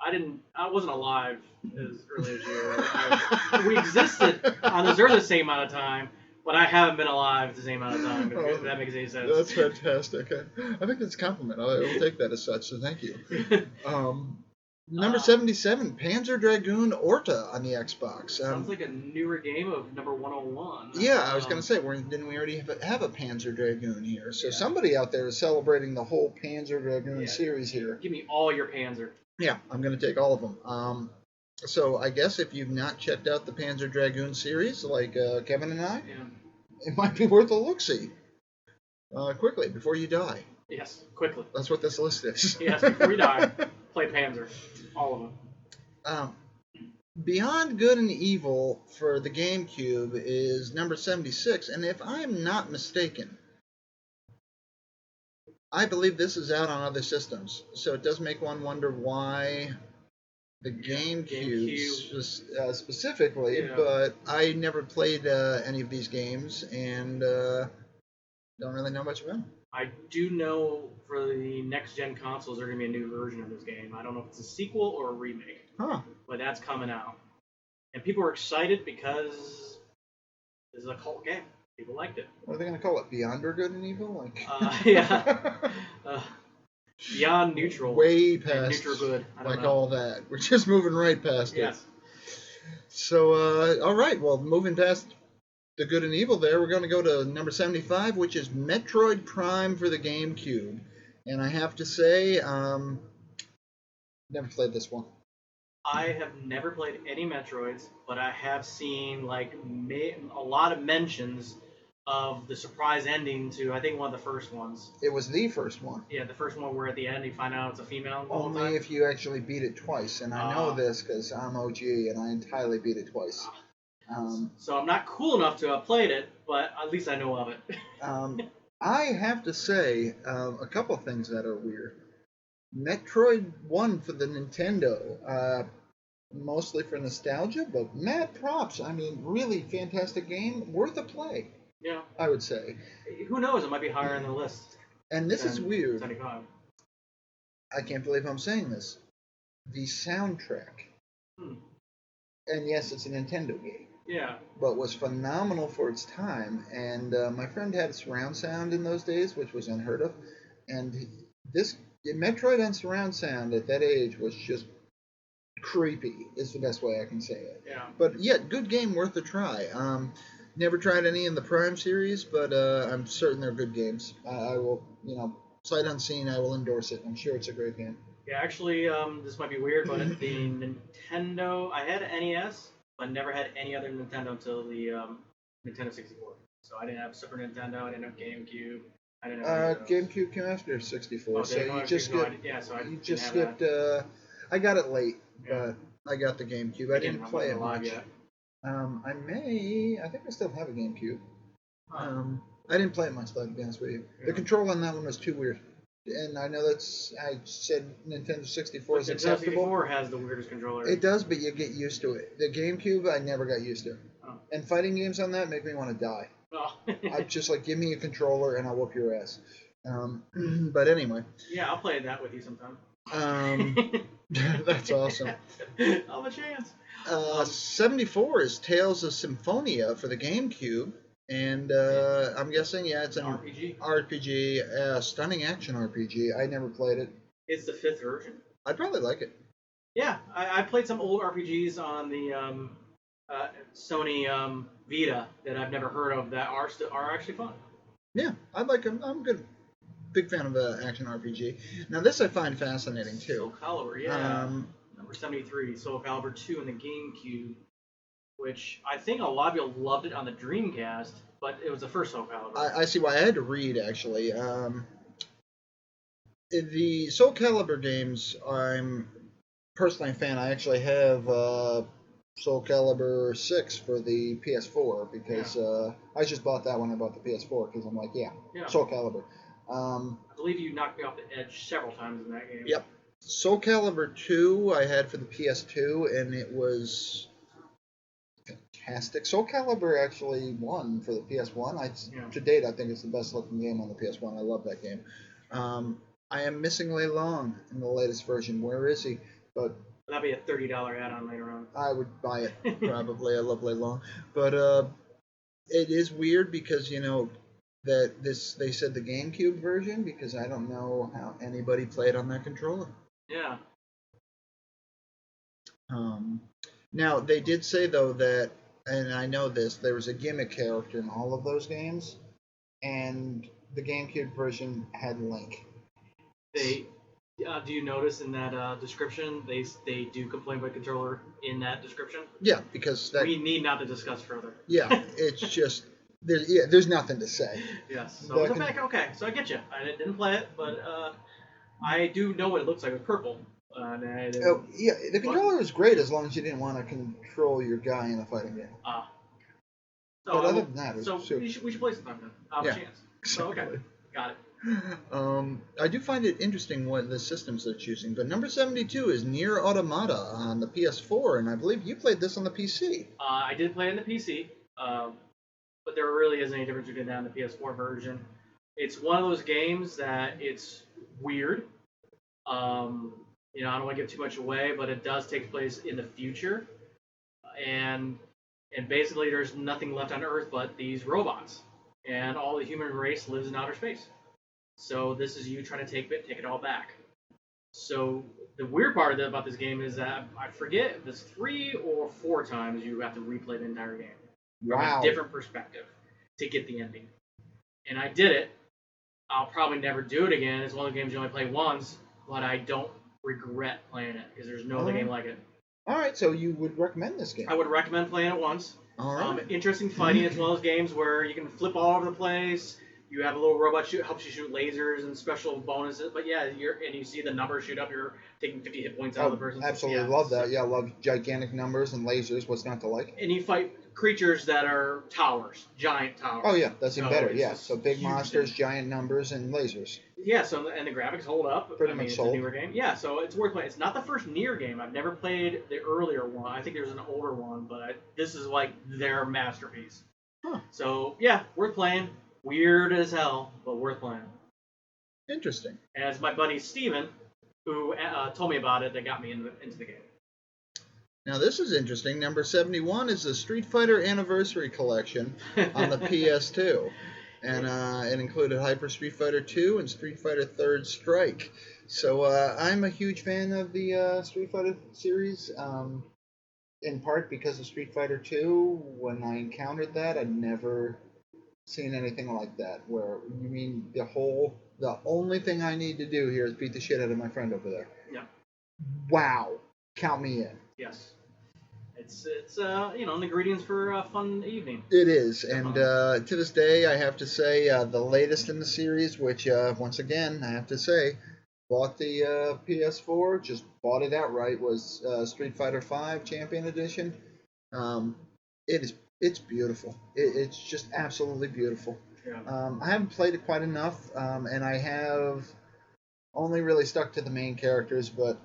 I wasn't alive as early as you. We existed on this Earth the same amount of time, but I haven't been alive the same amount of time, if that makes any sense. That's fantastic. I think that's a compliment. I will take that as such, so thank you. Number 77, Panzer Dragoon Orta on the Xbox. Sounds like a newer game of number 101. Yeah, I was going to say, didn't we already have a Panzer Dragoon here? So somebody out there is celebrating the whole Panzer Dragoon series here. Give me all your Panzer. Yeah, I'm going to take all of them. So I guess if you've not checked out the Panzer Dragoon series, like Kevin and I, it might be worth a look-see. Quickly, before you die. Yes, quickly. That's what this list is. Yes, before you die, play Panzer. All of them. Beyond Good and Evil for the GameCube is number 76, and if I am not mistaken, I believe this is out on other systems. So it does make one wonder why the GameCube specifically, but I never played any of these games and don't really know much about them. I do know for the next-gen consoles, there's going to be a new version of this game. I don't know if it's a sequel or a remake, but that's coming out. And people are excited because this is a cult game. People liked it. What are they going to call it? Beyond Good and Evil? Beyond Neutral. Way past Neutral Good. all that. We're just moving right past it. Yes. So, all right. Well, moving past the Good and Evil there, we're going to go to number 75, which is Metroid Prime for the GameCube. And I have to say, never played this one. I have never played any Metroids, but I have seen a lot of mentions of the surprise ending to, I think, one of the first ones. It was the first one. Yeah, the first one where at the end you find out it's a female. Only if you actually beat it twice, and I know this because I'm OG and I entirely beat it twice. So I'm not cool enough to have played it, but at least I know of it. I have to say a couple of things that are weird. Metroid 1 for the Nintendo, mostly for nostalgia, but mad props. I mean, really fantastic game, worth a play. Yeah. I would say. Who knows? It might be higher on the list. And this is weird. 75. I can't believe I'm saying this. The soundtrack. And yes, it's a Nintendo game. Yeah. But was phenomenal for its time. And my friend had surround sound in those days, which was unheard of. And this Metroid on surround sound at that age was just creepy, is the best way I can say it. Yeah. But yet, good game, worth a try. Never tried any in the Prime series, but I'm certain they're good games. I will, sight unseen, I will endorse it. I'm sure it's a great game. Yeah, actually, this might be weird, but at the Nintendo, I had NES, but never had any other Nintendo until the Nintendo 64. So I didn't have Super Nintendo, I didn't have GameCube. I didn't have GameCube came after 64, so you just skipped. I got it late, but I got the GameCube. I didn't play it much. Yet. I think I still have a GameCube. I didn't play it much, though, to be honest with you. Yeah. The control on that one was too weird. And I know I said Nintendo 64 is acceptable. Nintendo 64 has the weirdest controller. It does, but you get used to it. The GameCube, I never got used to. Oh. And fighting games on that make me want to die. Oh. I just like, give me a controller and I'll whoop your ass. But anyway. Yeah, I'll play that with you sometime. That's awesome. I'll have a chance. 74 is Tales of Symphonia for the GameCube. And I'm guessing, it's an RPG, stunning action RPG. I never played it. It's the 5th version. I'd probably like it. Yeah, I played some old RPGs on the Sony Vita that I've never heard of that are actually fun. Yeah, I'd like them. I'm good. Big fan of action RPG. Now this I find fascinating too. Soul Calibur, yeah. Number 73, Soul Calibur 2 in the GameCube, which I think a lot of people loved it on the Dreamcast, but it was the first Soul Calibur. I see why. I had to read, actually. The Soul Calibur games, I'm personally a fan. I actually have Soul Calibur 6 for the PS4 because I just bought that when I bought the PS4 because I'm like, Soul Calibur. I believe you knocked me off the edge several times in that game. Yep. Soul Calibur 2 I had for the PS2, and it was fantastic. Soul Calibur actually won for the PS1. To date, I think it's the best looking game on the PS1. I love that game. I am missing Lei Long in the latest version. Where is he? But that'd be a $30 add-on later on. I would buy it probably. I love Lei Long, but it is weird because that they said the GameCube version because I don't know how anybody played on that controller. Yeah. Now they did say though that, and I know this, there was a gimmick character in all of those games, and the GameCube version had Link. Do you notice in that description they do complain about controller in that description? Yeah, because we need not to discuss further. Yeah, it's just there's nothing to say. Yes. So okay, so I get you. I didn't play it, but I do know what it looks like with purple. The controller was great as long as you didn't want to control your guy in a fighting game. But other than that, we should play sometime then. I'll have a chance. So okay, got it. I do find it interesting what the systems they're choosing, but number 72 is Nier Automata on the PS4, and I believe you played this on the PC. I did play it on the PC, but there really isn't any difference between that and the PS4 version. It's one of those games that it's weird. I don't want to give too much away, but it does take place in the future, and basically there's nothing left on Earth but these robots, and all the human race lives in outer space. So this is you trying to take it all back. So the weird part about this game is that I forget if it's 3 or 4 times you have to replay the entire game from a different perspective to get the ending. And I did it. I'll probably never do it again. It's one of the games you only play once, but I don't regret playing it because there's no other game like it. All right, so you would recommend this game? I would recommend playing it once. All right. Interesting fighting. It's one of those games where you can flip all over the place. You have a little robot helps you shoot lasers and special bonuses. But you see the numbers shoot up. You're taking 50 hit points out of the person. Absolutely love that. Yeah, I love gigantic numbers and lasers. What's not to like? And you fight creatures that are towers, giant towers. Oh yeah, that's even better. Yeah, so big monsters, giant numbers, and lasers. Yeah, and the graphics hold up. Pretty much sold. It's a newer game. Yeah, so it's worth playing. It's not the first Nier game. I've never played the earlier one. I think there's an older one, but this is like their masterpiece. Huh. So yeah, worth playing. Weird as hell, but worth playing. Interesting. And it's my buddy Steven, who told me about it, that got me into the game. Now this is interesting. Number 71 is the Street Fighter Anniversary Collection on the PS2. And it included Hyper Street Fighter 2 and Street Fighter 3rd Strike. So I'm a huge fan of the Street Fighter series, in part because of Street Fighter 2. When I encountered that, I'd never seen anything like that. Where you mean the only thing I need to do here is beat the shit out of my friend over there. Yeah. Wow. Count me in. Yes. It's an ingredients for a fun evening. It is, and to this day, I have to say the latest in the series, which once again I have to say, bought the PS4, just bought it outright, was Street Fighter V Champion Edition. It is It's beautiful. It's just absolutely beautiful. Yeah. I haven't played it quite enough, and I have only really stuck to the main characters, but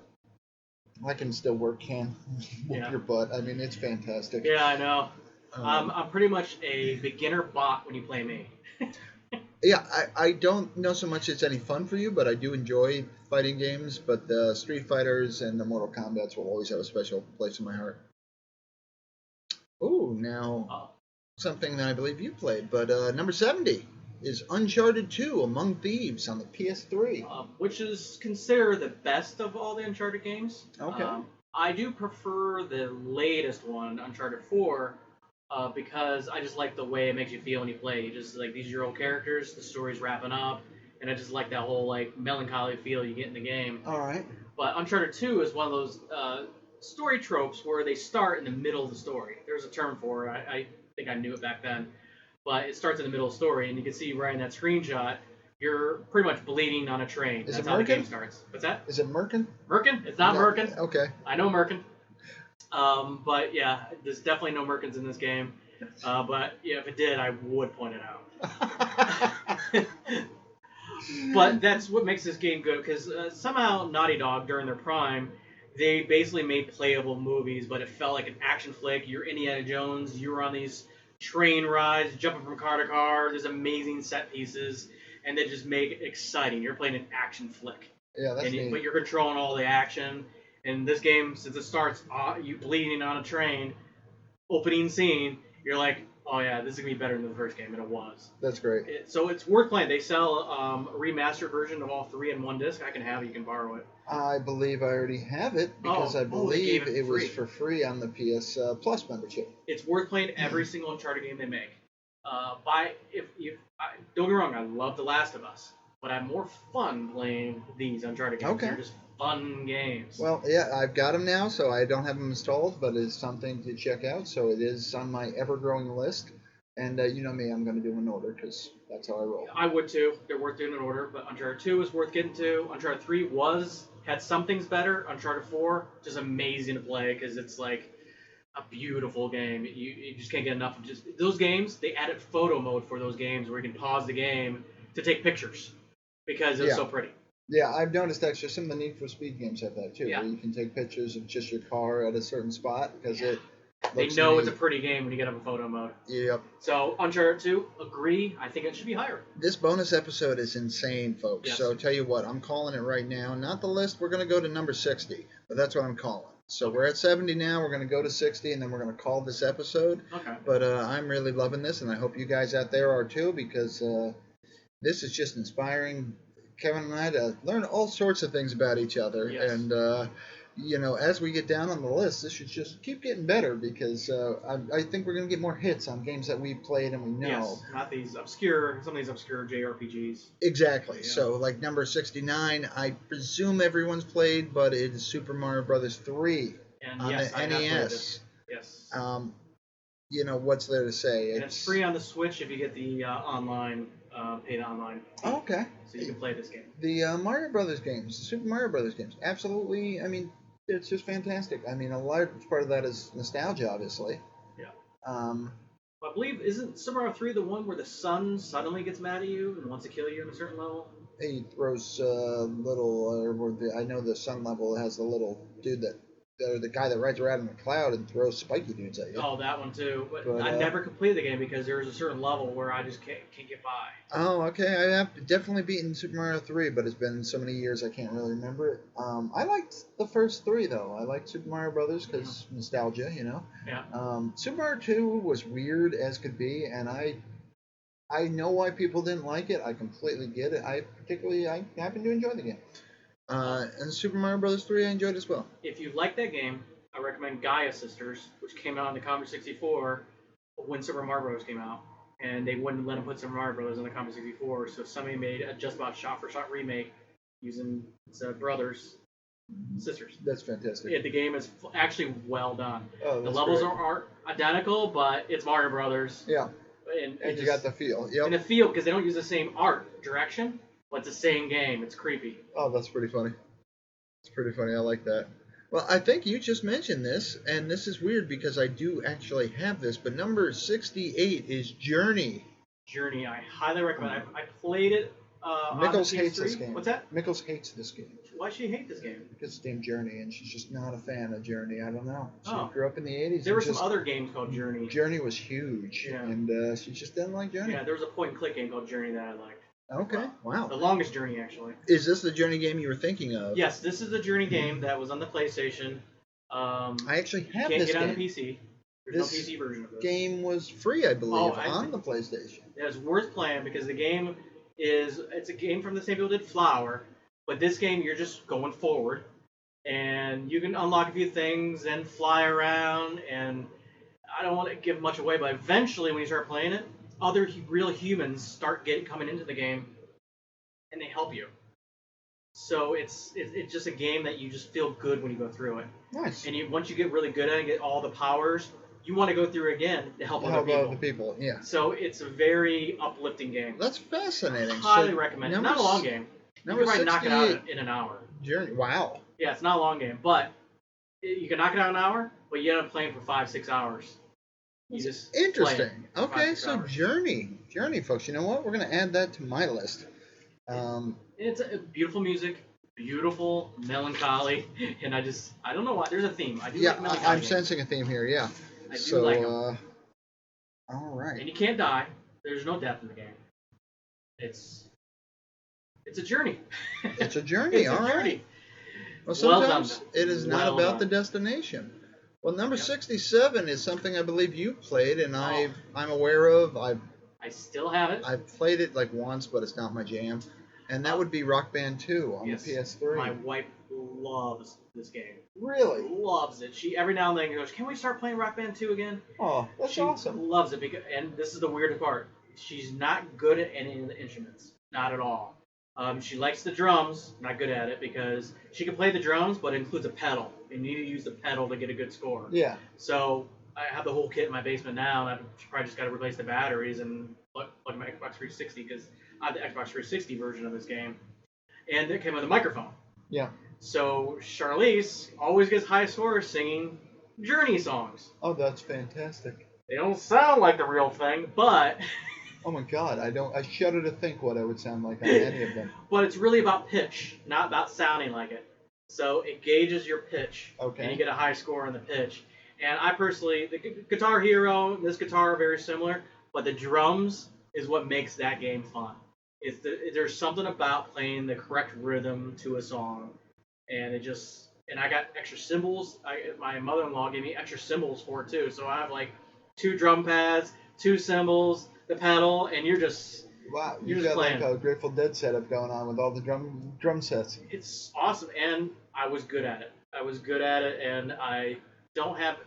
I can still whoop Yeah. your butt. I mean, it's fantastic. Yeah, I know. I'm pretty much a beginner bot when you play me. Yeah, I don't know so much it's any fun for you, but I do enjoy fighting games. But the Street Fighters and the Mortal Kombats will always have a special place in my heart. Ooh, now something that I believe you played, but number 70 is Uncharted 2: Among Thieves on the PS3. Which is considered the best of all the Uncharted games. Okay. I do prefer the latest one, Uncharted 4, because I just like the way it makes you feel when you play. You just like these are your old characters, the story's wrapping up, and I just like that whole like melancholy feel you get in the game. All right. But Uncharted 2 is one of those story tropes where they start in the middle of the story. There's a term for it. I think I knew it back then. But it starts in the middle of the story, and you can see right in that screenshot, you're pretty much bleeding on a train. Is That's it how the Merkin? game starts. What's that? Is it Merkin? Merkin? It's not No. Merkin. Okay. I know Merkin. But yeah, there's definitely no Merkins in this game. But yeah, if it did, I would point it out. But that's what makes this game good, because somehow Naughty Dog, during their prime, they basically made playable movies, but it felt like an action flick. You're Indiana Jones, you were on these train rides, jumping from car to car, there's amazing set pieces, and they just make it exciting. You're playing an action flick. Yeah, that's neat. But you're controlling all the action. And this game, since it starts you bleeding on a train, opening scene, you're like, oh yeah, this is going to be better than the first game, and it was. That's great. So it's worth playing. They sell a remastered version of all three in one disc. I can have it. You can borrow it. I believe I already have it because I believe it was for free on the PS Plus membership. It's worth playing every single Uncharted game they make. Don't get me wrong, I love The Last of Us, but I have more fun playing these Uncharted games. Okay. They're just fun games. Well, yeah, I've got them now, so I don't have them installed, but it's something to check out. So it is on my ever-growing list. And you know me, I'm going to do an order because that's how I roll. I would too. They're worth doing in order, but Uncharted 2 is worth getting to. Uncharted 3 had some things better. Uncharted 4, just amazing to play because it's like a beautiful game. You just can't get enough of just those games. They added photo mode for those games where you can pause the game to take pictures because it's so pretty. Yeah, I've noticed actually some of the Need for Speed games have that too, Yeah. where you can take pictures of just your car at a certain spot because it They looks know neat. it's a pretty game when you get up in photo mode. Yep. So Uncharted 2, agree. I think it should be higher. This bonus episode is insane, folks. Yes. So tell you what, I'm calling it right now. Not the list. We're going to go to number 60, but that's what I'm calling. So we're at 70 now. We're going to go to 60, and then we're going to call this episode. Okay. But I'm really loving this, and I hope you guys out there are too, because this is just inspiring Kevin and I to learn all sorts of things about each other. Yes. And, you know, as we get down on the list, this should just keep getting better because I think we're going to get more hits on games that we've played and we know. Yes, not some of these obscure JRPGs. Exactly. Yeah. So, like number 69, I presume everyone's played, but it is Super Mario Brothers 3 And on yes, the I have played NES. this. Yes. You know, what's there to say? And it's free on the Switch if you get the online, paid online. Oh, okay. So you can play this game. The Mario Brothers games, the Super Mario Brothers games, absolutely. I mean, it's just fantastic. I mean, a large part of that is nostalgia, obviously. Yeah. I believe, isn't Super Mario 3 the one where the sun suddenly gets mad at you and wants to kill you at a certain level? He throws I know the sun level has the little dude the guy that rides around in the cloud and throws spiky dudes at you. Oh, that one too. But But, I never completed the game because there's a certain level where I just can't get by. Oh, okay. I have definitely beaten Super Mario 3, but it's been so many years I can't really remember it. I liked the first three, though. I liked Super Mario Brothers because nostalgia, you know. Yeah. Super Mario 2 was weird as could be, and I know why people didn't like it. I completely get it. I happen to enjoy the game. And Super Mario Brothers 3 I enjoyed as well. If you like that game, I recommend Gaia Sisters, which came out on the Commodore 64 when Super Mario Bros. Came out. And they wouldn't let them put Super Mario Bros. On the Commodore 64, so somebody made a just about shot-for-shot remake using brothers, sisters. That's fantastic. Yeah, the game is actually well done. Oh, The that's levels great. aren't identical, but it's Mario Brothers. Yeah. And You got the feel. Yep. And the feel, because they don't use the same art direction, but it's the same game. It's creepy. Oh, that's pretty funny. It's pretty funny. I like that. Well, I think you just mentioned this, and this is weird because I do actually have this, but number 68 is Journey. Journey, I highly recommend. I played it on the Mickles PS3. hates this game. What's that? Mickles hates this game. Why does she hate this game? Because it's named Journey, and she's just not a fan of Journey. I don't know. She Oh. grew up in the 80s. There were and some other games called Journey. Journey was huge, Yeah. and she just didn't like Journey. Yeah, there was a point-and-click game called Journey that I liked. Okay, wow. The longest Journey, actually. Is this the Journey game you were thinking of? Yes, this is the Journey game that was on the PlayStation. I actually have Can't this get on game. the PC. There's This no PC version of this. game was free, I believe, I on the PlayStation. It's worth playing because the game it's a game from the same people who did Flower, but this game you're just going forward, and you can unlock a few things and fly around, and I don't want to give much away, but eventually when you start playing it, other real humans start coming into the game, and they help you. So it's just a game that you just feel good when you go through it. Nice. And once you get really good at it and get all the powers, you want to go through it again to help other people. Other people, yeah. So it's a very uplifting game. That's fascinating. Highly recommend it. Not a long game. You can probably knock it out in an hour. Journey. Wow. Yeah, it's not a long game, but you can knock it out in an hour, but you end up playing for 5-6 hours. You just Interesting. play it for 5-6 Okay, so hours. Journey, folks. You know what? We're gonna add that to my list. It's a beautiful music, beautiful melancholy, and I don't know why. There's a theme. I do like melancholy I'm games. sensing a theme here. Yeah. I do like them. All right. And you can't die. There's no death in the game. It's a journey. It's a journey. It's all a right. journey. Well, Well sometimes done. it is not Well about done. the destination. Well, number Yep. 67 is something I believe you played, and I'm aware of. I still have it. I've played it like once, but it's not my jam. And that would be Rock Band 2 on Yes. the PS3. My wife loves this game. Really? Loves it. She every now and then goes, "Can we start playing Rock Band 2 again?" Oh, that's She awesome. loves it and this is the weird part. She's not good at any of the instruments, not at all. She likes the drums, not good at it because she can play the drums, but it includes a pedal. You need to use the pedal to get a good score. Yeah. So I have the whole kit in my basement now, and I've probably just got to replace the batteries and plug my Xbox 360 because I have the Xbox 360 version of this game, and it came with a microphone. Yeah. So Charlize always gets high scores singing Journey songs. Oh, that's fantastic. They don't sound like the real thing, but Oh my God, I shudder to think what I would sound like on any of them. but it's really about pitch, not about sounding like it. So it gauges your pitch, Okay. and you get a high score on the pitch. And I personally, the Guitar Hero, this guitar are very similar, but the drums is what makes that game fun. There's something about playing the correct rhythm to a song, and I got extra cymbals. My mother-in-law gave me extra cymbals for it too, so I have like 2 drum pads, 2 cymbals, the pedal, and you're just Wow, You're you've just got playing. like a Grateful Dead setup going on with all the drum sets. it's awesome. And I was good at it. And I don't have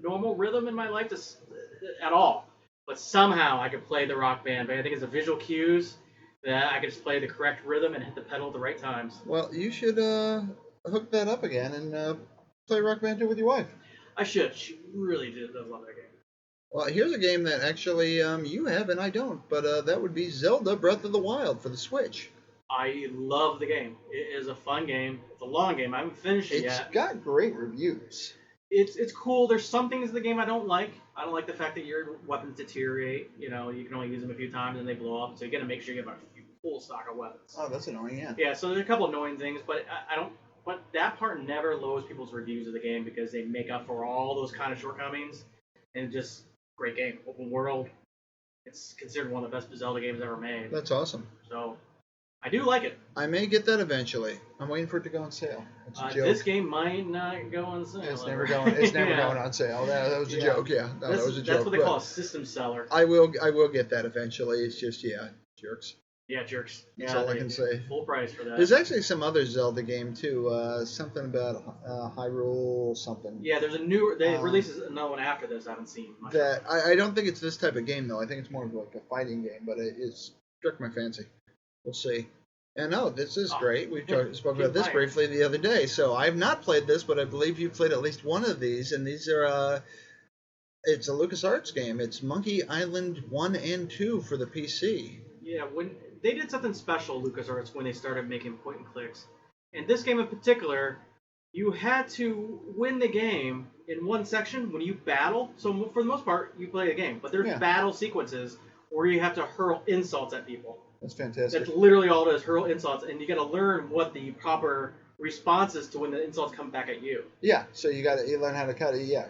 normal rhythm in my life at all. But somehow I could play the Rock Band. But I think it's the visual cues that I could just play the correct rhythm and hit the pedal at the right times. Well, you should hook that up again and play Rock Band 2 with your wife. I should. She really does love that game. Well, here's a game that actually you have and I don't, but that would be Zelda Breath of the Wild for the Switch. I love the game. It is a fun game. It's a long game. I haven't finished it It's yet. got great reviews. It's cool. There's some things in the game I don't like. I don't like the fact that your weapons deteriorate. You know, you can only use them a few times and they blow up. So you got to make sure you have a full stock of weapons. Oh, that's annoying, yeah. Yeah, so there's a couple annoying things, but I don't. But that part never lowers people's reviews of the game because they make up for all those kind of shortcomings, and just great game, open world. It's considered one of the best Zelda games ever made. That's awesome. So I do like it. I may get that eventually. I'm waiting for it to go on sale. It's a joke. This game might not go on sale. It's ever. never going. It's never Yeah. going on sale. That was a Yeah. joke. Yeah, no, that was a joke. That's what they but call a system seller. I will get that eventually. It's just jerks. Yeah, jerks. That's Yeah, all I can say. Full price for that. There's actually some other Zelda game too. Something about Hyrule something. Yeah, there's a new. They released another one after this. I haven't seen. Much That I don't think it's this type of game though. I think it's more of like a fighting game, but it's struck my fancy. We'll see. And no, this is great. We spoke about this briefly the other day. So I've not played this, but I believe you played at least one of these, and these are. It's a LucasArts game. It's Monkey Island 1 and 2 for the PC. Yeah, when they did something special, LucasArts, when they started making point and clicks. And this game in particular, you had to win the game in one section when you battle. So for the most part, you play the game, but there's Yeah. battle sequences where you have to hurl insults at people. That's fantastic. That's literally all it is, hurl insults, and you got to learn what the proper response is to when the insults come back at you. Yeah, so you learn how to cut it. Yeah.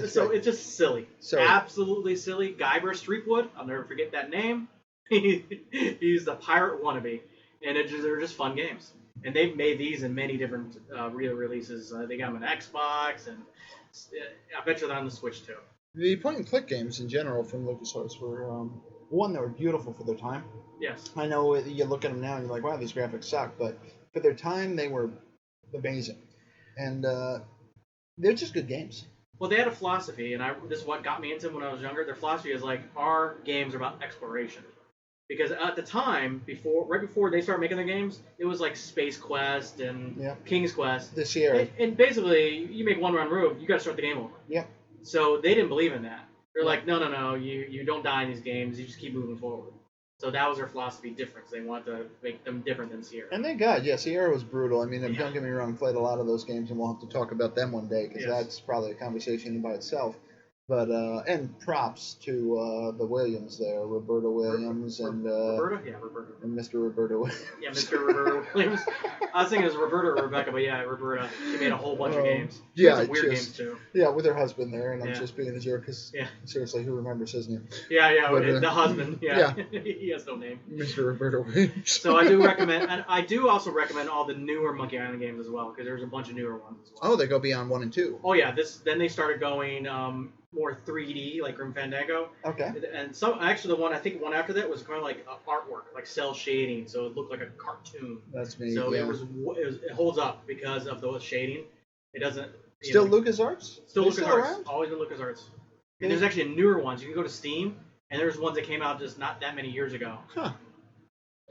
So it's just silly. So absolutely silly. Guybrush Threepwood, I'll never forget that name. He's the pirate wannabe, and they're just fun games. And they've made these in many different re-releases. They got them on Xbox, and I bet you they're on the Switch too. The point-and-click games in general from LucasArts were one, they were beautiful for their time. Yes. I know you look at them now and you're like, wow, these graphics suck, but for their time, they were amazing, and they're just good games. Well, they had a philosophy, and this is what got me into them when I was younger. Their philosophy is like, our games are about exploration. Because at the time, right before they started making their games, it was like Space Quest and King's Quest. The Sierra. And basically, you make one run move, you got to start the game over. Yep. So they didn't believe in that. They're like, no, you don't die in these games, you just keep moving forward. So that was their philosophy difference. They wanted to make them different than Sierra. And thank God, Sierra was brutal. I mean, don't get me wrong, played a lot of those games, and we'll have to talk about them one day, because that's probably a conversation by itself. But and props to the Williams there, Roberta Williams and Roberta, yeah, Roberta, and Mr. Roberta Williams. Yeah, Mr. Roberta Williams. I was thinking it was Roberta or Rebecca, but yeah, Roberta. She made a whole bunch of games. She made some weird games too. Yeah, with her husband there, and I'm just being a jerk because seriously, who remembers his name? Yeah, but, the husband. Yeah, he has no name. Mr. Roberta Williams. So I do recommend, and I do also recommend all the newer Monkey Island games as well, because there's a bunch of newer ones as well. Oh, they go beyond 1 and 2. Oh yeah, then they started going more 3D, like Grim Fandango. Okay. And actually the one after that was kind of like artwork, like cell shading, so it looked like a cartoon. That's me. So it holds up because of the shading. It doesn't. Still LucasArts? Still LucasArts. Always been LucasArts. And there's actually newer ones. You can go to Steam, and there's ones that came out just not that many years ago. Huh.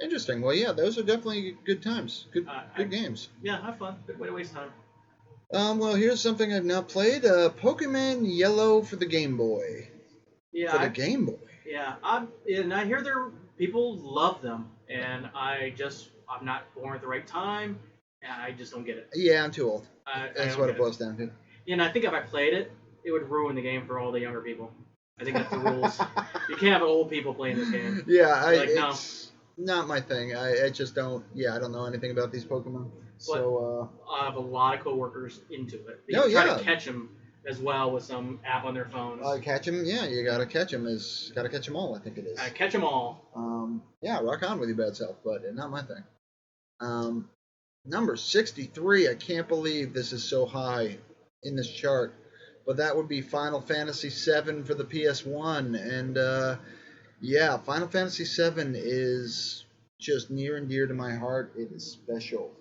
Interesting. Well, yeah, those are definitely good times. Good games. Yeah, have fun. Good way to waste time. Well, here's something I've not played. Pokemon Yellow for the Game Boy. Yeah. For the Game Boy. Yeah, and I hear people love them, and I'm not born at the right time, and I just don't get it. Yeah, I'm too old. That's what it boils down to. Yeah, and I think if I played it, it would ruin the game for all the younger people. I think that's the rules. You can't have old people playing this game. Yeah, it's not my thing. I just don't. Yeah, I don't know anything about these Pokemon. But so I have a lot of coworkers into it. They try to catch them as well with some app on their phones. Catch them, yeah. You gotta catch them. Gotta catch them all. I think it is. Catch them all. Yeah, rock on with your bad self, but not my thing. Number 63. I can't believe this is so high in this chart, but that would be Final Fantasy VII for the PS1, and yeah, Final Fantasy VII is just near and dear to my heart. It is special.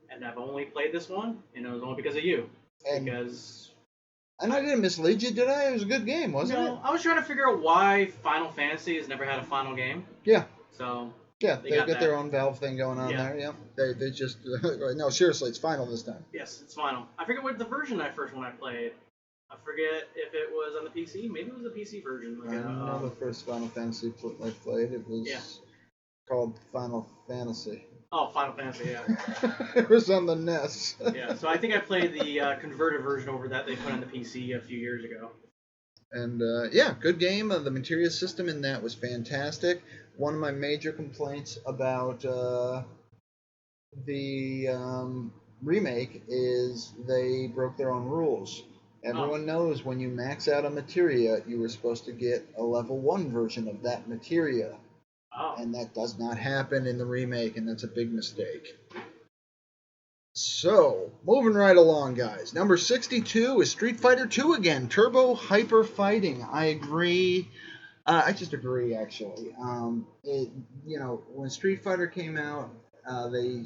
And I've only played this one, and it was only because of you. And I didn't mislead you, did I? It was a good game, wasn't it? No, I was trying to figure out why Final Fantasy has never had a final game. Yeah. So. Yeah, they've got their own Valve thing going on there. Yeah. They just no, seriously, it's final this time. Yes, it's final. I forget what the version I played. I forget if it was on the PC. Maybe it was the PC version. I don't know the first Final Fantasy I played. It was called Final Fantasy. Oh, Final Fantasy, yeah. It was on the NES. Yeah, so I think I played the converted version over that they put on the PC a few years ago. And yeah, good game. The materia system in that was fantastic. One of my major complaints about the remake is they broke their own rules. Everyone knows when you max out a materia, you were supposed to get a level 1 version of that materia. Oh. And that does not happen in the remake, and that's a big mistake. So, moving right along, guys. Number 62 is Street Fighter 2 again. Turbo Hyper Fighting. I agree. I just agree, actually. When Street Fighter came out, they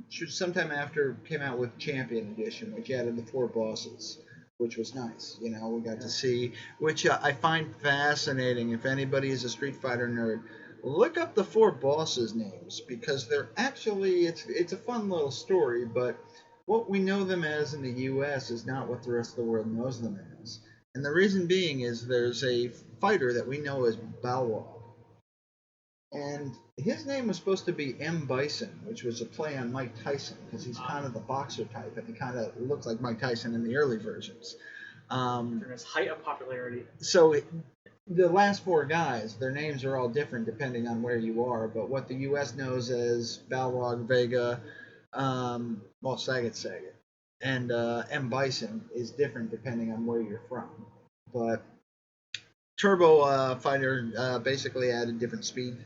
sometime after came out with Champion Edition, which added the 4 bosses, which was nice. We got to see, which I find fascinating. If anybody is a Street Fighter nerd, look up the 4 bosses' names, because they're actually, it's a fun little story, but what we know them as in the U.S. is not what the rest of the world knows them as. And the reason being is there's a fighter that we know as Balrog. And his name was supposed to be M. Bison, which was a play on Mike Tyson, because he's kind of the boxer type, and he kind of looks like Mike Tyson in the early versions. During his height of popularity. So the last 4 guys, their names are all different depending on where you are, but what the U.S. knows as Balrog, Vega, Saget, and M. Bison is different depending on where you're from. But Turbo Fighter basically added different speed.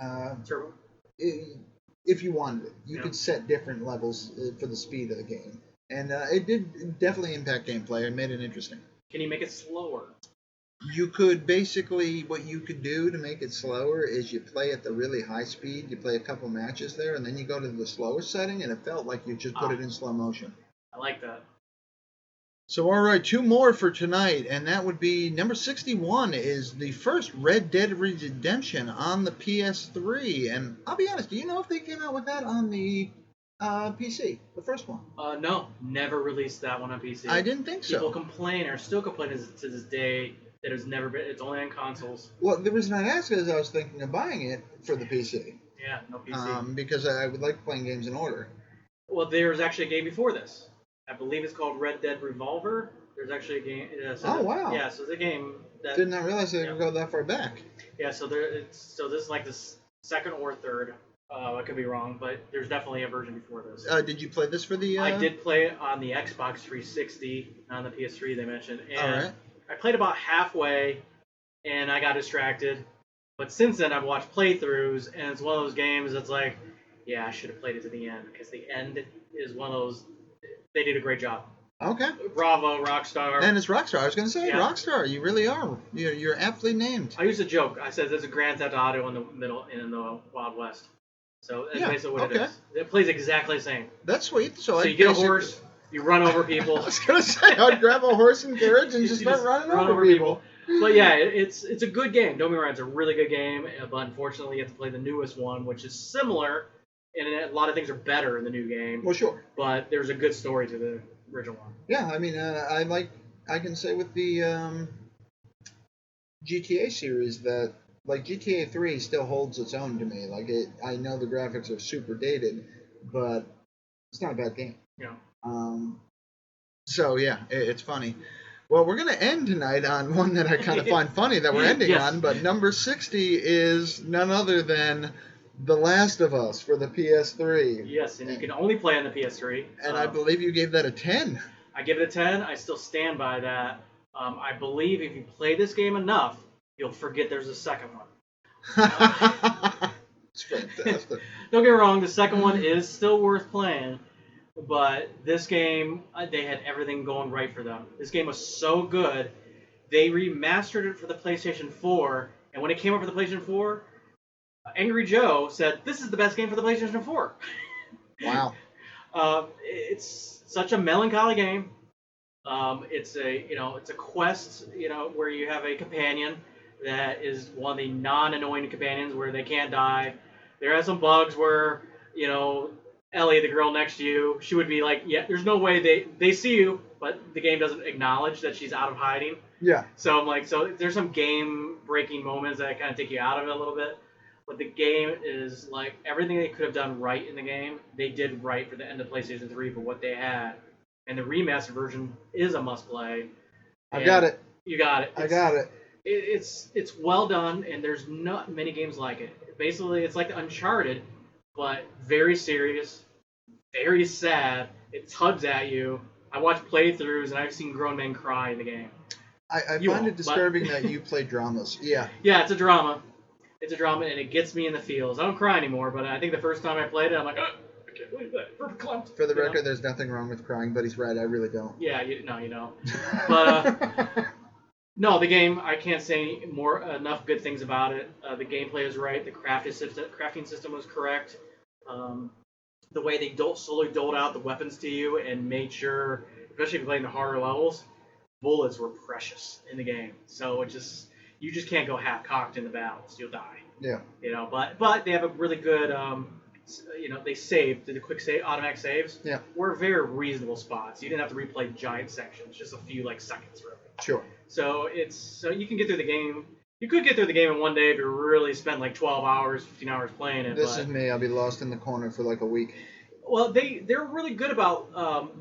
Turbo? If you wanted it. You could set different levels for the speed of the game. And it did definitely impact gameplay and made it interesting. Can you make it slower? You could basically, what you could do to make it slower is you play at the really high speed, you play a couple matches there, and then you go to the slower setting, and it felt like you just put it in slow motion. I like that. So, all right, 2 more for tonight, and that would be number 61 is the first Red Dead Redemption on the PS3. And I'll be honest, do you know if they came out with that on the PC, the first one? No, never released that one on PC. I didn't think so. People complain, or still complain to this day, that it's only on consoles. Well, the reason I asked is I was thinking of buying it for the PC. Yeah, no PC. Because I would like playing games in order. Well, there was actually a game before this. I believe it's called Red Dead Revolver. There's actually a game. Wow. Yeah, so it's a game that. Did not realize they could go that far back. Yeah, so this is like the second or third. I could be wrong, but there's definitely a version before this. Did you play this for the? I did play it on the Xbox 360, on the PS3 they mentioned, and all right. I played about halfway, and I got distracted. But since then, I've watched playthroughs, and it's one of those games that's like, yeah, I should have played it to the end, because the end is one of those. They did a great job. Okay. Bravo, Rockstar. And it's Rockstar. I was going to say, yeah. Rockstar. You really are. You're aptly named. I used to joke. I said there's a Grand Theft Auto in the Wild West. So that's basically what it is. It plays exactly the same. That's sweet. So you get a horse, you run over people. I was going to say, I'd grab a horse and carriage and just start running over people. But yeah, it's a good game. Don't be wrong, it's a really good game. But unfortunately, you have to play the newest one, which is similar, and a lot of things are better in the new game. Well, sure. But there's a good story to the original one. Yeah, I mean, I can say with the GTA series that, like, GTA 3 still holds its own to me. Like, I know the graphics are super dated, but it's not a bad game. Yeah. So, yeah, it's funny. Well, we're going to end tonight on one that I kind of find funny that we're ending on, but number 60 is none other than The Last of Us for the PS3. Yes, and you can only play on the PS3. And I believe you gave that a 10. I give it a 10. I still stand by that. I believe if you play this game enough, you'll forget there's a second one. It's fantastic. Don't get me wrong, the second one is still worth playing, but this game, they had everything going right for them. This game was so good, they remastered it for the PlayStation 4, and when it came out for the PlayStation 4, Angry Joe said, "This is the best game for the PlayStation 4." Wow. It's such a melancholy game. It's a quest, where you have a companion that is one of the non-annoying companions where they can't die. There are some bugs where, Ellie, the girl next to you, she would be like, yeah, there's no way they see you, but the game doesn't acknowledge that she's out of hiding. Yeah. So I'm like, so there's some game-breaking moments that kind of take you out of it a little bit. But the game is like everything they could have done right in the game, they did right for the end of PlayStation 3 for what they had. And the remastered version is a must-play. I got it. You got it. I got it. It's well done, and there's not many games like it. Basically, it's like Uncharted, but very serious, very sad. It tugs at you. I watch playthroughs, and I've seen grown men cry in the game. I find it disturbing that you play dramas. Yeah. Yeah, it's a drama. It's a drama, and it gets me in the feels. I don't cry anymore, but I think the first time I played it, I'm like, I can't believe that. Perfect clump. For the record, there's nothing wrong with crying, but he's right. I really don't. Yeah, you know. But, no, the game, I can't say enough good things about it. The gameplay is right. The crafting system was correct. The way they slowly doled out the weapons to you and made sure, especially if you're playing the harder levels, bullets were precious in the game. So you just can't go half-cocked in the battles. You'll die. Yeah. But they have a really good, they saved, did the quick save, automatic saves. Yeah. Were very reasonable spots. You didn't have to replay giant sections, just a few seconds really. Sure. So you can get through the game. You could get through the game in one day if you really spent like 12 hours, 15 hours playing it. This is me. I'll be lost in the corner for like a week. Well, they're really good about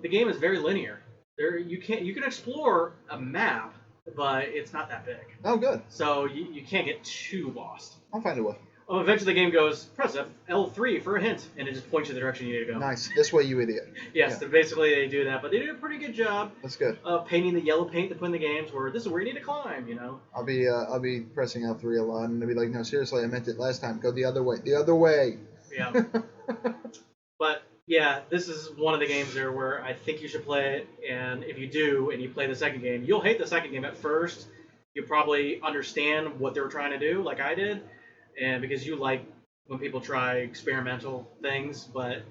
the game is very linear. You can explore a map, but it's not that big. Oh, good. So you can't get too lost. I'll find a way. Eventually the game goes, press L3 for a hint, and it just points you the direction you need to go. Nice. This way, you idiot. Yes, Yeah. so basically they do that, but they do a pretty good job. That's good. Of painting the yellow paint they put in the games where this is where you need to climb, you know. I'll be pressing L3 a lot, and they'll be like, no, seriously, I meant it last time. Go the other way. The other way. Yeah. But yeah, this is one of the games there where I think you should play it, and if you do and you play the second game, you'll hate the second game at first. You'll probably understand what they were trying to do, like I did, and because you like when people try experimental things, but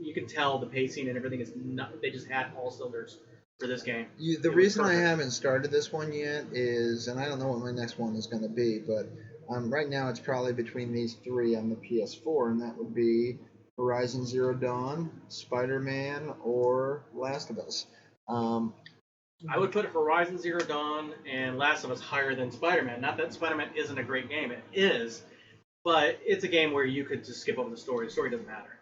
you can tell the pacing and everything is not. They just had all cylinders for this game. The reason I haven't started this one yet is, and I don't know what my next one is going to be, but right now it's probably between these three on the PS4, and that would be Horizon Zero Dawn, Spider-Man, or Last of Us. I would put Horizon Zero Dawn and Last of Us higher than Spider-Man. Not that Spider-Man isn't a great game. It is. But it's a game where you could just skip over the story. The story doesn't matter.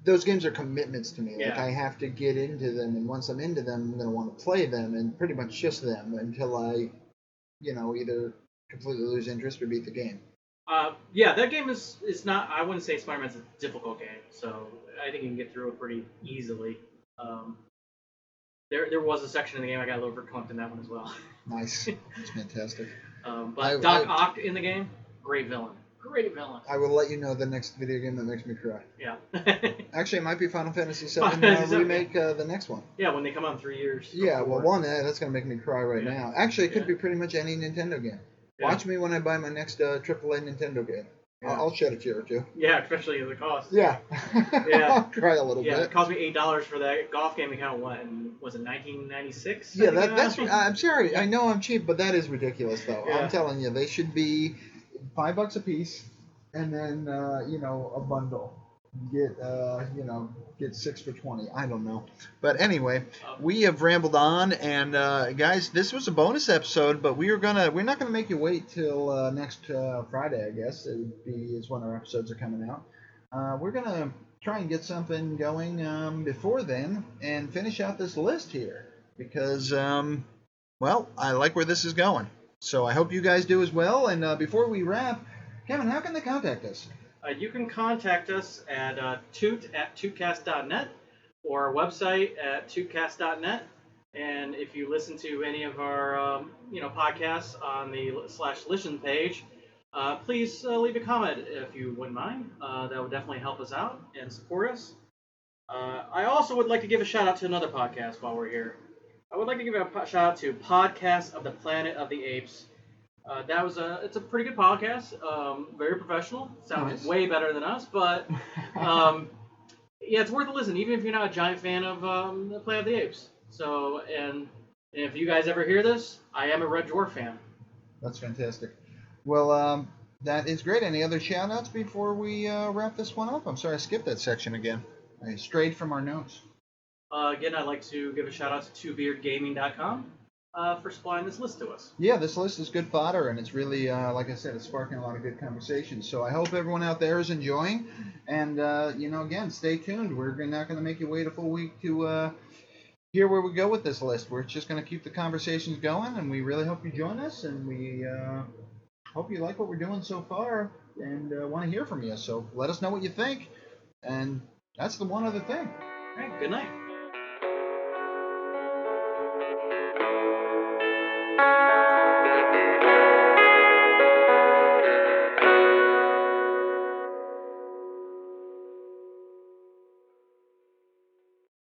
Those games are commitments to me. Yeah. Like, I have to get into them, and once I'm into them, I'm going to want to play them, and pretty much just them until I, either completely lose interest or beat the game. Yeah, that game is not. I wouldn't say Spider-Man's a difficult game, so I think you can get through it pretty easily. There was a section in the game I got a little verklempt in that one as well. Nice, that's fantastic. But Doc Ock in the game, great villain. Great villain. I will let you know the next video game that makes me cry. Yeah. Actually, it might be Final Fantasy VII Remake, the next one. Yeah, when they come out in 3 years. Yeah, well, that's going to make me cry right now. Actually, it could be pretty much any Nintendo game. Yeah. Watch me when I buy my next AAA Nintendo game. Yeah. I'll shed a tear or two. Yeah, especially the cost. Yeah. Yeah. I'll cry a little bit. Yeah, it cost me $8 for that golf game account. What? Was it 1996? Yeah, that's. I'm sorry. I know I'm cheap, but that is ridiculous, though. Yeah. I'm telling you, they should be $5 a piece, and then a bundle. Get 6 for $20. I don't know. But anyway, we have rambled on, and guys, this was a bonus episode, but we're not gonna make you wait till next Friday, I guess. Is when our episodes are coming out. We're gonna try and get something going before then and finish out this list here because I like where this is going. So I hope you guys do as well. And before we wrap, Kevin, how can they contact us? You can contact us at toot@tootcast.net or our website at tootcast.net. And if you listen to any of our podcasts on the /listen page, please leave a comment if you wouldn't mind. That would definitely help us out and support us. I also would like to give a shout out to another podcast while we're here. I would like to give a shout out to Podcast of the Planet of the Apes. It's a pretty good podcast, very professional, sounds way better than us, but it's worth a listen, even if you're not a giant fan of the Planet of the Apes. So, and if you guys ever hear this, I am a Red Dwarf fan. That's fantastic. Well, that is great. Any other shout outs before we wrap this one up? I'm sorry I skipped that section again. I strayed from our notes. Again, I'd like to give a shout out to twobeardgaming.com. For supplying this list to us. Yeah, this list is good fodder, and it's really, like I said, it's sparking a lot of good conversations. So I hope everyone out there is enjoying. And, again, stay tuned. We're not going to make you wait a full week to hear where we go with this list. We're just going to keep the conversations going, and we really hope you join us. And we hope you like what we're doing so far and want to hear from you. So let us know what you think. And that's the one other thing. All right, good night.